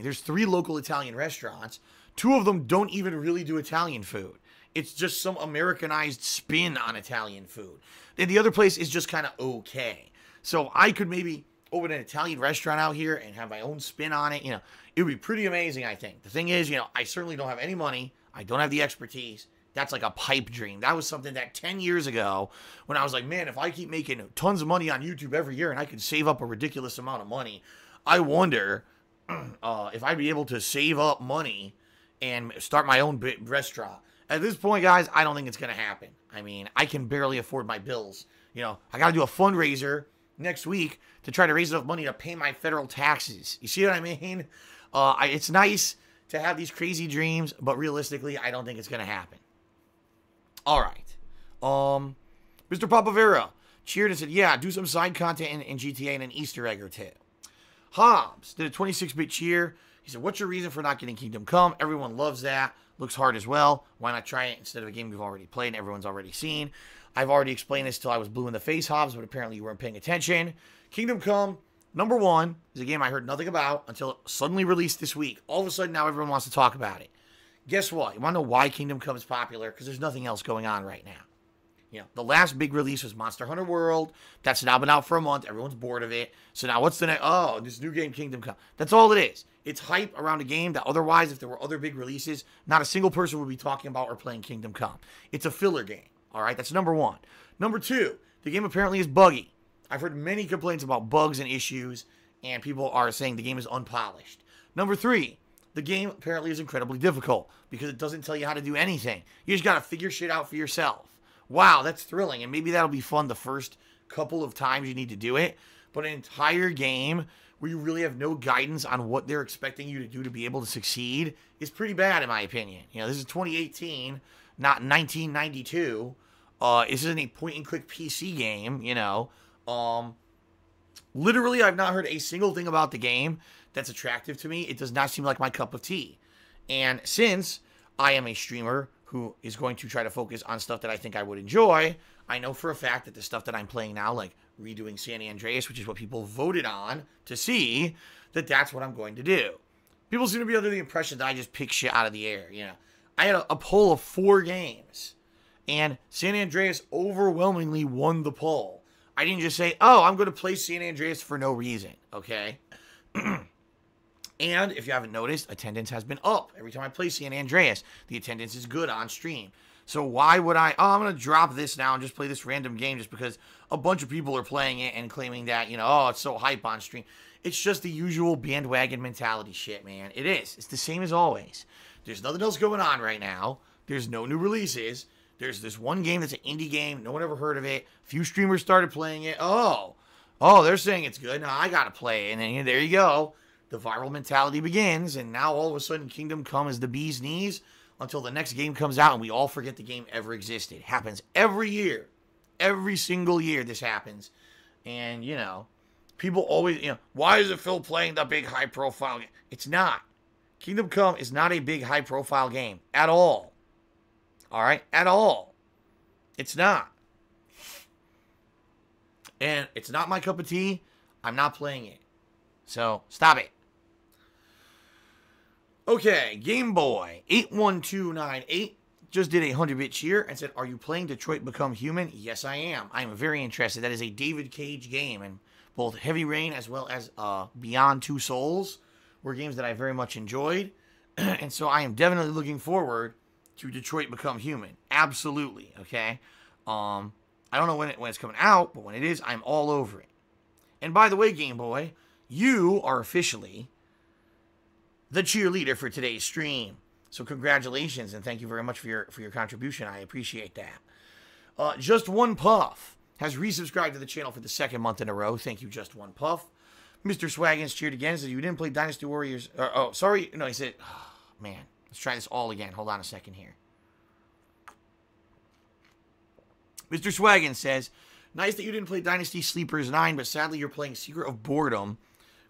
there's 3 local Italian restaurants. 2 of them don't even really do Italian food. It's just some Americanized spin on Italian food. And the other place is just kind of okay. So I could maybe open an Italian restaurant out here and have my own spin on it. It would be pretty amazing, I think. The thing is, I certainly don't have any money. I don't have the expertise. That's like a pipe dream. That was something that 10 years ago, when I was like, man, if I keep making tons of money on YouTube every year and I could save up a ridiculous amount of money, I wonder if I'd be able to save up money and start my own restaurant. At this point, guys, I don't think it's going to happen. I mean, I can barely afford my bills. I got to do a fundraiser next week to try to raise enough money to pay my federal taxes. You see what I mean? It's nice to have these crazy dreams, but realistically, I don't think it's going to happen. All right. Mr. Papavera cheered and said, yeah, do some side content in GTA and an Easter egg or 2. Hobbs did a 26-bit cheer. He said, what's your reason for not getting Kingdom Come? Everyone loves that. Looks hard as well. Why not try it instead of a game we've already played and everyone's already seen? I've already explained this till I was blue in the face, Hobbs, but apparently you weren't paying attention. Kingdom Come, number 1, is a game I heard nothing about until it suddenly released this week. All of a sudden, now everyone wants to talk about it. Guess what? You want to know why Kingdom Come is popular? Because there's nothing else going on right now. The last big release was Monster Hunter World. That's now been out for a month. Everyone's bored of it. So now what's the next? Oh, this new game, Kingdom Come. That's all it is. It's hype around a game that otherwise, if there were other big releases, not a single person would be talking about or playing Kingdom Come. It's a filler game. All right, that's number 1. Number 2, the game apparently is buggy. I've heard many complaints about bugs and issues, and people are saying the game is unpolished. Number 3, the game apparently is incredibly difficult because it doesn't tell you how to do anything. You just got to figure shit out for yourself. Wow, that's thrilling, and maybe that'll be fun the first couple of times you need to do it, but an entire game where you really have no guidance on what they're expecting you to do to be able to succeed is pretty bad, in my opinion. This is 2018, not 1992. This isn't a point-and-click PC game, Literally, I've not heard a single thing about the game that's attractive to me. It does not seem like my cup of tea. And since I am a streamer who is going to try to focus on stuff that I think I would enjoy, I know for a fact that the stuff that I'm playing now, like redoing San Andreas, which is what people voted on to see, that's what I'm going to do. People seem to be under the impression that I just pick shit out of the air, I had a poll of 4 games, and San Andreas overwhelmingly won the poll. I didn't just say, oh, I'm going to play San Andreas for no reason, okay? And if you haven't noticed, attendance has been up. Every time I play San Andreas, the attendance is good on stream. So why would I'm going to drop this now and just play this random game just because a bunch of people are playing it and claiming that, oh, it's so hype on stream. It's just the usual bandwagon mentality shit, man. It is. It's the same as always. There's nothing else going on right now. There's no new releases. There's this one game that's an indie game. No one ever heard of it. A few streamers started playing it. Oh, they're saying it's good. Now I got to play it. And then there you go. The viral mentality begins. And now all of a sudden Kingdom Come is the bee's knees until the next game comes out and we all forget the game ever existed. It happens every year. Every single year this happens. And, people always, why is it Phil playing the big high-profile game? It's not. Kingdom Come is not a big high-profile game at all. All right? At all. It's not. And it's not my cup of tea. I'm not playing it. So, stop it. Okay, Game Boy 81298 just did a 100-bit cheer and said, are you playing Detroit Become Human? Yes, I am. I am very interested. That is a David Cage game, and both Heavy Rain as well as Beyond Two Souls were games that I very much enjoyed. And so I am definitely looking forward to Detroit Become Human. Absolutely, okay? I don't know when it's coming out, but when it is, I'm all over it. And by the way, Game Boy, you are officially the cheerleader for today's stream. So congratulations, and thank you very much for your contribution. I appreciate that. Just One Puff has resubscribed to the channel for the 2nd month in a row. Thank you, Just One Puff. Mr. Swaggins cheered again. He said, you didn't play Dynasty Warriors. Sorry. No, he said, oh, man, let's try this all again. Hold on a second here. Mr. Swaggins says, nice that you didn't play Dynasty Sleepers 9, but sadly you're playing Secret of Boredom.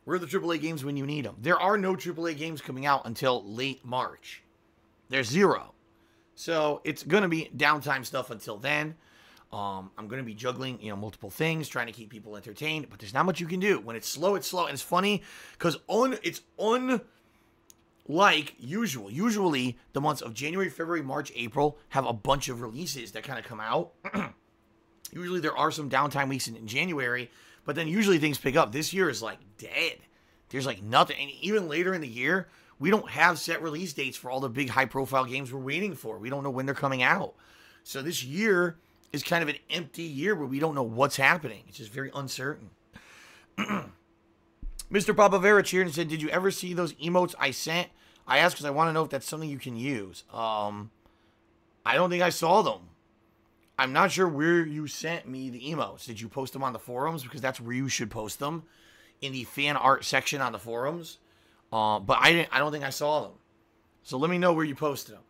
Where are the AAA games when you need them? There are no AAA games coming out until late March. There's 0. So it's going to be downtime stuff until then. I'm going to be juggling, multiple things, trying to keep people entertained, but there's not much you can do. When it's slow, it's slow. And it's funny because it's like usual. Usually, the months of January, February, March, April have a bunch of releases that kind of come out. Usually, there are some downtime weeks in January, but then usually things pick up. This year is like dead. There's like nothing. And even later in the year, we don't have set release dates for all the big high-profile games we're waiting for. We don't know when they're coming out. So this year is kind of an empty year where we don't know what's happening. It's just very uncertain. Mr. Papavera cheered and said, did you ever see those emotes I sent? I asked because I want to know if that's something you can use. I don't think I saw them. I'm not sure where you sent me the emotes. Did you post them on the forums? Because that's where you should post them, in the fan art section on the forums. But I don't think I saw them. So let me know where you posted them.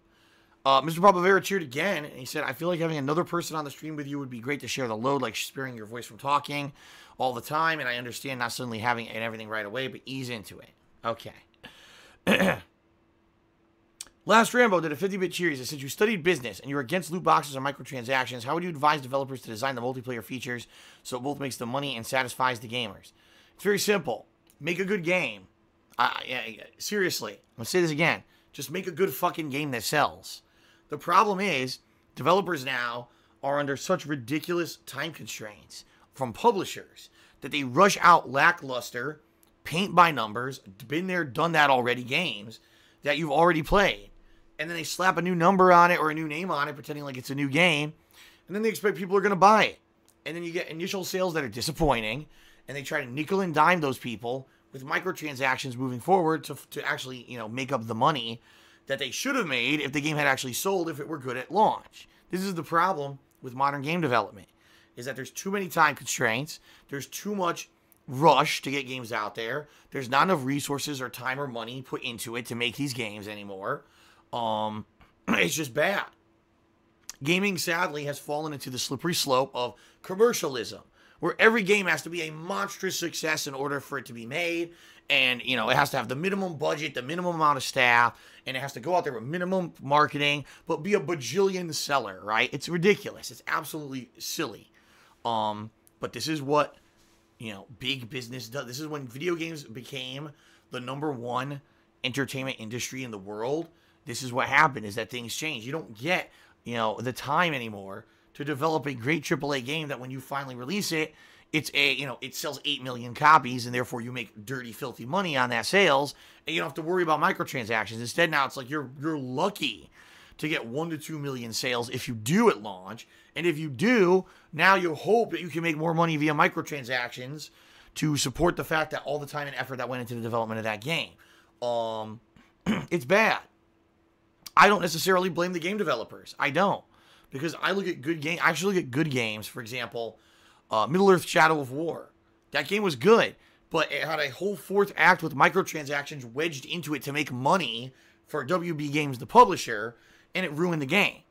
Mr. Papavera cheered again, and he said, I feel like having another person on the stream with you would be great to share the load, like sparing your voice from talking all the time, and I understand not suddenly having it and everything right away, but ease into it. Okay. Last Rambo did a 50-bit cheers. It said, you studied business, and you're against loot boxes or microtransactions. How would you advise developers to design the multiplayer features so it both makes the money and satisfies the gamers? It's very simple. Make a good game. Seriously, I'm going to say this again. Just make a good fucking game that sells. The problem is, developers now are under such ridiculous time constraints from publishers that they rush out lackluster, paint by numbers, been there, done that already games that you've already played. And then they slap a new number on it or a new name on it, pretending like it's a new game. And then they expect people are going to buy it. And then you get initial sales that are disappointing. And they try to nickel and dime those people with microtransactions moving forward to actually, make up the money that they should have made if the game had actually sold, if it were good at launch. This is the problem with modern game development, is that there's too many time constraints. There's too much rush to get games out there. There's not enough resources or time or money put into it to make these games anymore. It's just bad. Gaming, sadly, has fallen into the slippery slope of commercialism, where every game has to be a monstrous success in order for it to be made. And, it has to have the minimum budget, the minimum amount of staff, and it has to go out there with minimum marketing, but be a bajillion seller, right? It's ridiculous. It's absolutely silly. But this is what, big business does. This is when video games became the #1 entertainment industry in the world. This is what happened, is that things change. You don't get, the time anymore to develop a great AAA game that when you finally release it, it's it sells 8 million copies, and therefore you make dirty, filthy money on that sales, and you don't have to worry about microtransactions. Instead, now it's like you're lucky to get 1 to 2 million sales if you do at launch, and if you do, now you hope that you can make more money via microtransactions to support the fact that all the time and effort that went into the development of that game. It's bad. I don't necessarily blame the game developers. I don't, because I look at good games. I actually look at good games. For example, Middle-earth: Shadow of War. That game was good, but it had a whole fourth act with microtransactions wedged into it to make money for WB Games, the publisher, and it ruined the game.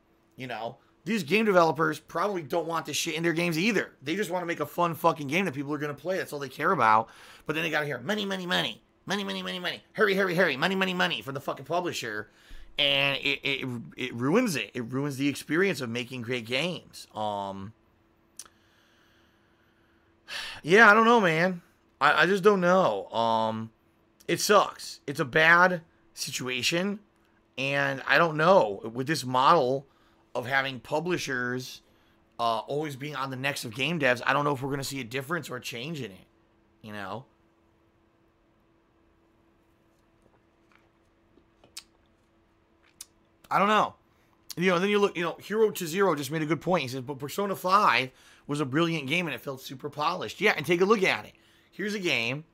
These game developers probably don't want this shit in their games either. They just want to make a fun fucking game that people are going to play. That's all they care about. But then they got to hear money, money, money, money, money, money, money, hurry, hurry, hurry, money, money, money from the fucking publisher, and it ruins it. It ruins the experience of making great games. Yeah, I don't know, man. I just don't know. It sucks. It's a bad situation, and I don't know. With this model of having publishers always being on the necks of game devs, I don't know if we're going to see a difference or a change in it. I don't know. Then you look, Hero to Zero just made a good point. He says, but Persona 5 was a brilliant game and it felt super polished. Yeah, and take a look at it. Here's a game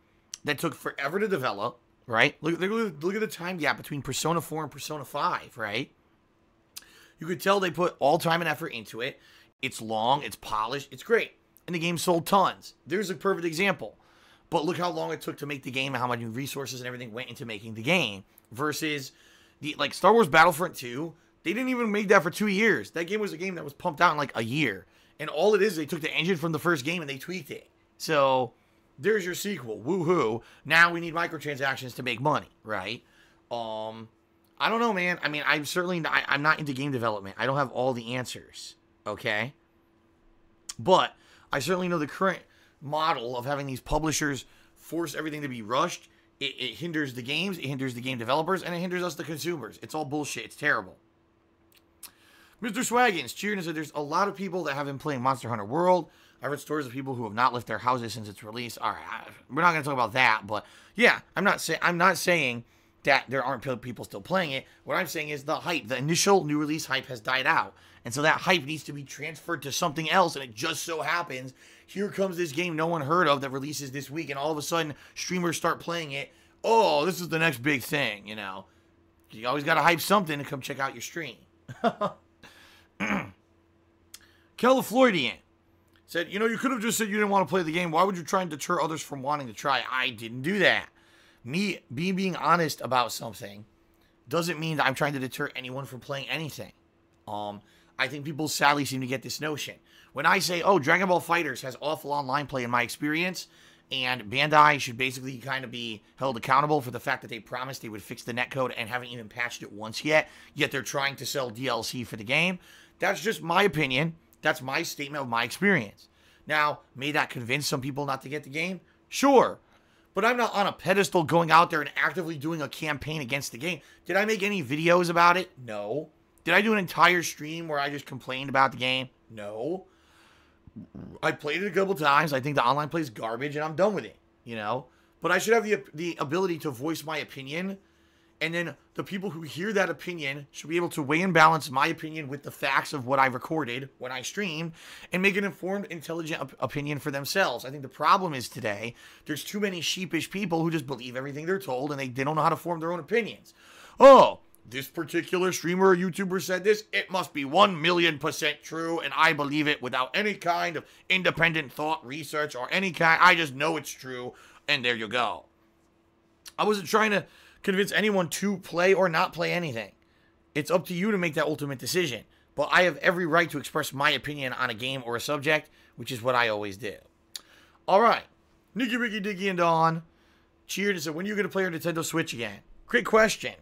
that took forever to develop, right? Look at the time gap between Persona 4 and Persona 5, right? You could tell they put all time and effort into it. It's long, it's polished, it's great. And the game sold tons. There's a perfect example. But look how long it took to make the game and how much resources and everything went into making the game. Versus, Star Wars Battlefront 2, they didn't even make that for 2 years. That game was a game that was pumped out in a year. And all it is, they took the engine from the first game and they tweaked it. So, there's your sequel. Woohoo. Now we need microtransactions to make money, right? I don't know, man. I mean, I'm not into game development. I don't have all the answers, okay? But I certainly know the current model of having these publishers force everything to be rushed It hinders the games, it hinders the game developers, and it hinders us, the consumers. It's all bullshit. It's terrible. Mr. Swaggins cheering and said there's a lot of people that have been playing Monster Hunter World. I've heard stories of people who have not left their houses since its release. All right, we're not going to talk about that, but yeah, I'm not saying that there aren't people still playing it. What I'm saying is the hype, the initial new release hype has died out. And so that hype needs to be transferred to something else. And it just so happens, here comes this game no one heard of that releases this week. And all of a sudden, streamers start playing it. Oh, this is the next big thing, you know. You always got to hype something to come check out your stream. Californian said, you know, you could have just said you didn't want to play the game. Why would you try and deter others from wanting to try? I didn't do that. Me being honest about something doesn't mean that I'm trying to deter anyone from playing anything. I think people sadly seem to get this notion. When I say, oh, Dragon Ball FighterZ has awful online play in my experience, and Bandai should basically kind of be held accountable for the fact that they promised they would fix the netcode and haven't even patched it once yet they're trying to sell DLC for the game. That's just my opinion. That's my statement of my experience. Now, may that convince some people not to get the game? Sure. But I'm not on a pedestal going out there and actively doing a campaign against the game. Did I make any videos about it? No. Did I do an entire stream where I just complained about the game? No. I played it a couple times. I think the online play is garbage, and I'm done with it, you know? But I should have the ability to voice my opinion, and then the people who hear that opinion should be able to weigh and balance my opinion with the facts of what I recorded when I streamed and make an informed, intelligent opinion for themselves. I think the problem is today, there's too many sheepish people who just believe everything they're told, and they don't know how to form their own opinions. Oh, this particular streamer or YouTuber said this, it must be 1,000,000% true, and I believe it without any kind of independent thought, research, or any kind. I just know it's true, and there you go. I wasn't trying to convince anyone to play or not play anything. It's up to you to make that ultimate decision. But I have every right to express my opinion on a game or a subject, which is what I always do. All right. Nicky, Ricky, Dicky, and Dawn cheered and said, when are you going to play your Nintendo Switch again? Great question.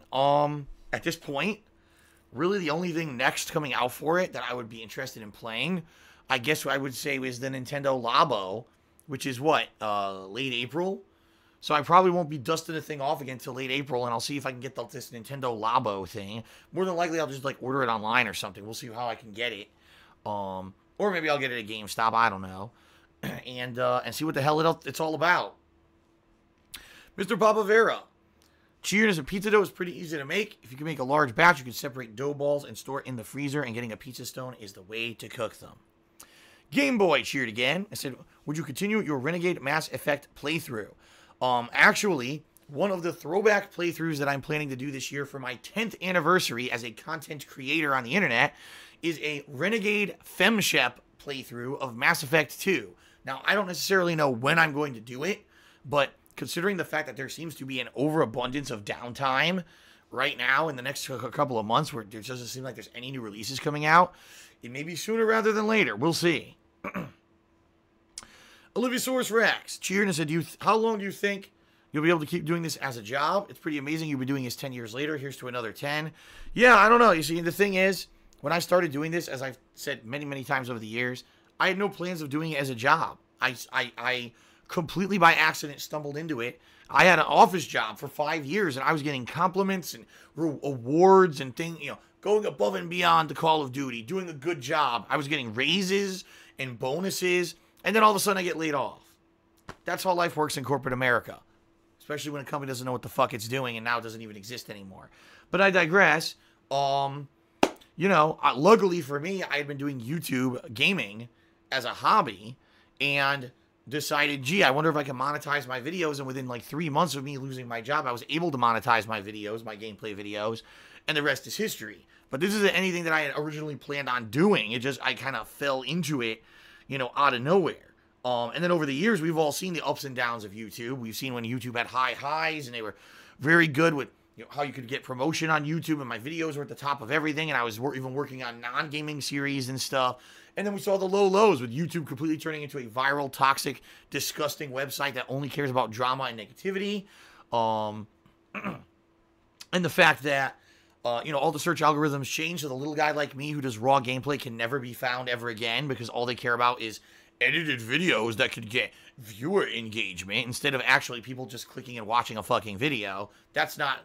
At this point, really the only thing next coming out for it that I would be interested in playing, I guess I would say is the Nintendo Labo, which is what, late April? So I probably won't be dusting the thing off again until late April, and I'll see if I can get this Nintendo Labo thing. More than likely, I'll just like order it online or something. We'll see how I can get it. Or maybe I'll get it at GameStop. I don't know. And see what the hell it's all about. Mr. Papavera. Cheers, a pizza dough is pretty easy to make. If you can make a large batch, you can separate dough balls and store it in the freezer, and getting a pizza stone is the way to cook them. Game Boy cheered again. I said, would you continue your Renegade Mass Effect playthrough? Actually, one of the throwback playthroughs that I'm planning to do this year for my 10th anniversary as a content creator on the internet is a Renegade FemShep playthrough of Mass Effect 2. Now, I don't necessarily know when I'm going to do it, but considering the fact that there seems to be an overabundance of downtime right now in the next couple of months where there doesn't seem like there's any new releases coming out, it may be sooner rather than later. We'll see. Oliviasaurus Rex cheered and said, how long do you think you'll be able to keep doing this as a job? It's pretty amazing you've been doing this 10 years later. Here's to another 10. Yeah, I don't know. You see, the thing is, when I started doing this, as I've said many, many times over the years, I had no plans of doing it as a job. I completely by accident stumbled into it. I had an office job for 5 years, and I was getting compliments and awards and things, going above and beyond the Call of Duty, doing a good job. I was getting raises and bonuses, and then all of a sudden I get laid off. That's how life works in corporate America, especially when a company doesn't know what the fuck it's doing and now it doesn't even exist anymore. But I digress. Luckily for me, I had been doing YouTube gaming as a hobby and decided, gee, I wonder if I can monetize my videos. And within like 3 months of me losing my job, I was able to monetize my videos, my gameplay videos, and the rest is history. But this isn't anything that I had originally planned on doing. I kind of fell into it, out of nowhere. And then over the years, we've all seen the ups and downs of YouTube. We've seen when YouTube had high highs, and they were very good with how you could get promotion on YouTube, and my videos were at the top of everything, and I was even working on non-gaming series and stuff. And then we saw the low lows with YouTube completely turning into a viral, toxic, disgusting website that only cares about drama and negativity. And the fact that, all the search algorithms change, so the little guy like me who does raw gameplay can never be found ever again because all they care about is edited videos that could get viewer engagement instead of actually people just clicking and watching a fucking video. That's not...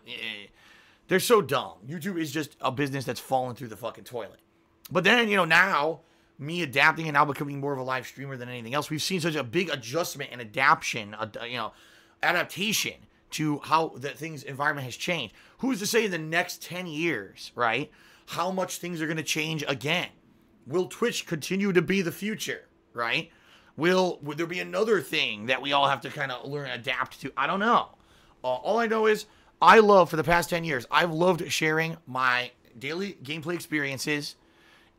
they're so dumb. YouTube is just a business that's fallen through the fucking toilet. But then, now, me adapting and now becoming more of a live streamer than anything else, we've seen such a big adjustment and adaptation, adaptation to how the environment has changed. Who's to say in the next 10 years, right, how much things are going to change again? Will Twitch continue to be the future, right? Will there be another thing that we all have to kind of learn and adapt to? I don't know. All I know is for the past 10 years, I've loved sharing my daily gameplay experiences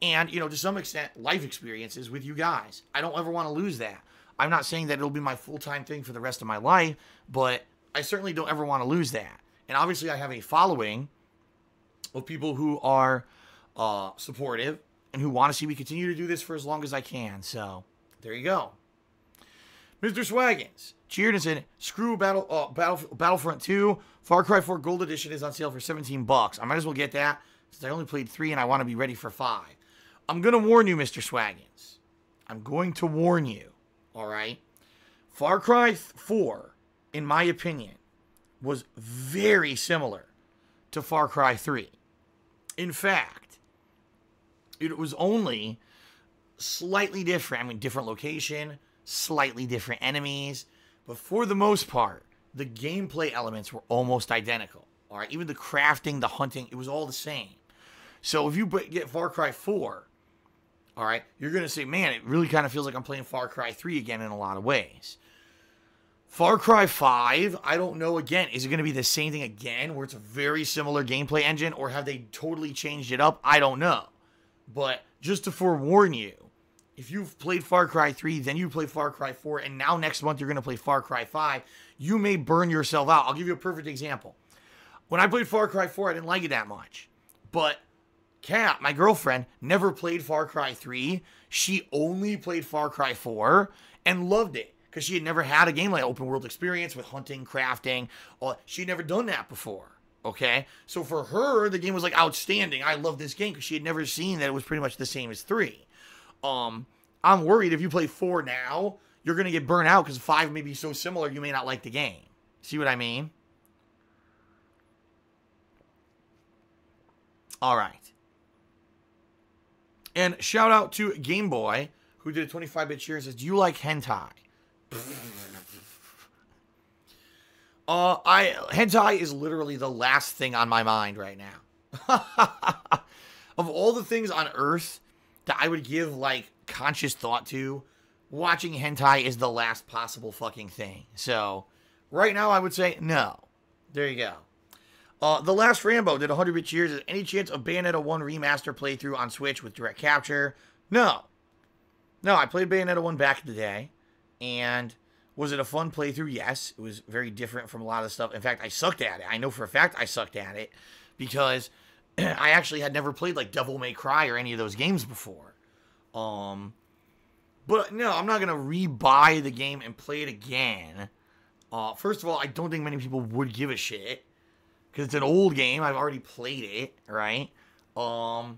and, to some extent, life experiences with you guys. I don't ever want to lose that. I'm not saying that it'll be my full-time thing for the rest of my life, but I certainly don't ever want to lose that. And obviously, I have a following of people who are supportive and who want to see me continue to do this for as long as I can. So, there you go. Mr. Swaggins cheered and said, screw Battlefront 2. Far Cry 4 Gold Edition is on sale for $17. I might as well get that since I only played 3 and I want to be ready for 5. I'm going to warn you, Mr. Swaggins. I'm going to warn you. All right? Far Cry 4, in my opinion, was very similar to Far Cry 3. In fact, it was only slightly different. I mean, different location, slightly different enemies. But for the most part, the gameplay elements were almost identical. All right? Even the crafting, the hunting, it was all the same. So if you get Far Cry 4, all right, you're going to say, man, it really kind of feels like I'm playing Far Cry 3 again in a lot of ways. Far Cry 5, I don't know, again, is it going to be the same thing again, where it's a very similar gameplay engine, or have they totally changed it up? I don't know. But just to forewarn you, if you've played Far Cry 3, then you play Far Cry 4, and now next month you're going to play Far Cry 5, you may burn yourself out. I'll give you a perfect example. When I played Far Cry 4, I didn't like it that much. But Kat, my girlfriend, never played Far Cry 3. She only played Far Cry 4 and loved it because she had never had a game like open world experience with hunting, crafting. She'd never done that before. Okay? So for her, the game was like outstanding. I love this game because she had never seen that it was pretty much the same as 3. I'm worried if you play 4 now, you're going to get burnt out because 5 may be so similar you may not like the game. See what I mean? All right. And shout out to Game Boy, who did a 25-bit cheer and says, do you like hentai? Hentai is literally the last thing on my mind right now. Of all the things on Earth that I would give, like, conscious thought to, watching hentai is the last possible fucking thing. So, right now I would say no. There you go. The Last Rambo did 100-bit cheers. Is any chance of Bayonetta 1 remaster playthrough on Switch with direct capture? No. No, I played Bayonetta 1 back in the day. And was it a fun playthrough? Yes. It was very different from a lot of the stuff. In fact, I sucked at it. I know for a fact I sucked at it. Because I actually had never played like Devil May Cry or any of those games before. But no, I'm not going to rebuy the game and play it again. First of all, I don't think many people would give a shit. Because it's an old game. I've already played it, right? A lot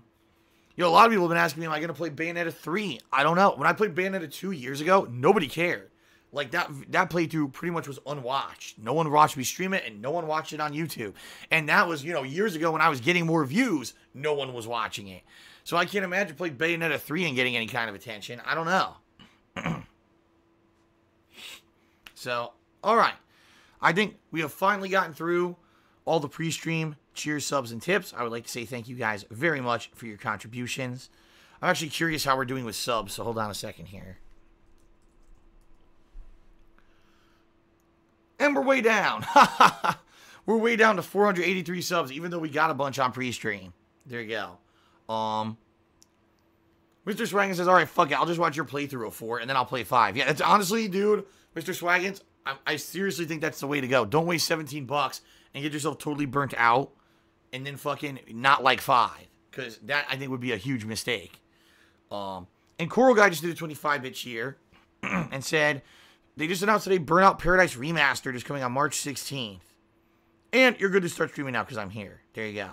of people have been asking me, am I going to play Bayonetta 3? I don't know. When I played Bayonetta 2 years ago, nobody cared. Like, that playthrough pretty much was unwatched. No one watched me stream it, and no one watched it on YouTube. And that was, years ago when I was getting more views, no one was watching it. So I can't imagine playing Bayonetta 3 and getting any kind of attention. I don't know. So, all right. I think we have finally gotten through all the pre-stream cheers, subs, and tips. I would like to say thank you guys very much for your contributions. I'm actually curious how we're doing with subs, so hold on a second here. And we're way down. We're way down to 483 subs, even though we got a bunch on pre-stream. There you go. Mr. Swaggins says, all right, fuck it. I'll just watch your playthrough of 4, and then I'll play 5. Yeah, that's honestly, dude, Mr. Swaggins, I seriously think that's the way to go. Don't waste $17 and get yourself totally burnt out and then fucking not like 5. Because that, I think, would be a huge mistake. And Coral Guy just did a 25-bit cheer and said, they just announced today Burnout Paradise Remastered is coming on March 16th. And you're good to start streaming now because I'm here. There you go.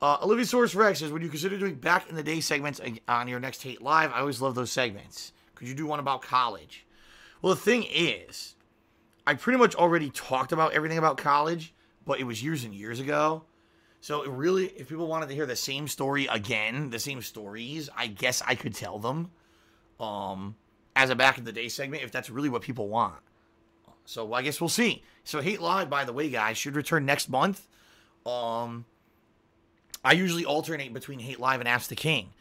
Oliviasaurus Rex says, would you consider doing back in the day segments on your next Hate Live? I always love those segments. Could you do one about college? Well, the thing is, I pretty much already talked about everything about college, but it was years and years ago. So it really, if people wanted to hear the same story again, the same stories, I guess I could tell them as a back in the day segment if that's really what people want. So I guess we'll see. So Hate Live, by the way, guys, should return next month. I usually alternate between Hate Live and Ask the King.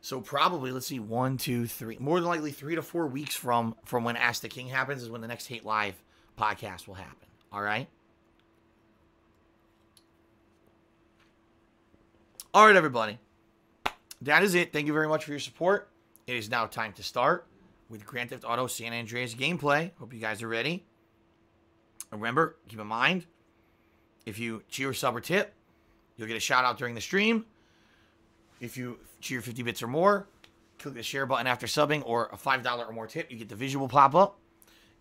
So probably, let's see, 1, 2, 3, more than likely 3 to 4 weeks from when Ask the King happens is when the next Hate Live podcast will happen. All right? All right, everybody. That is it. Thank you very much for your support. It is now time to start with Grand Theft Auto San Andreas gameplay. Hope you guys are ready. Remember, keep in mind, if you cheer, sub, or tip, you'll get a shout out during the stream. If you cheer 50 bits or more, click the share button after subbing, or a $5 or more tip, you get the visual pop up.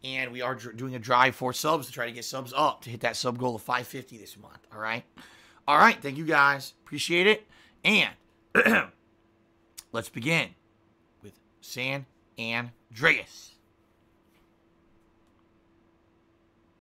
And we are doing a drive for subs to try to get subs up to hit that sub goal of 550 this month. All right? All right. Thank you, guys. Appreciate it. And let's begin with San Andreas.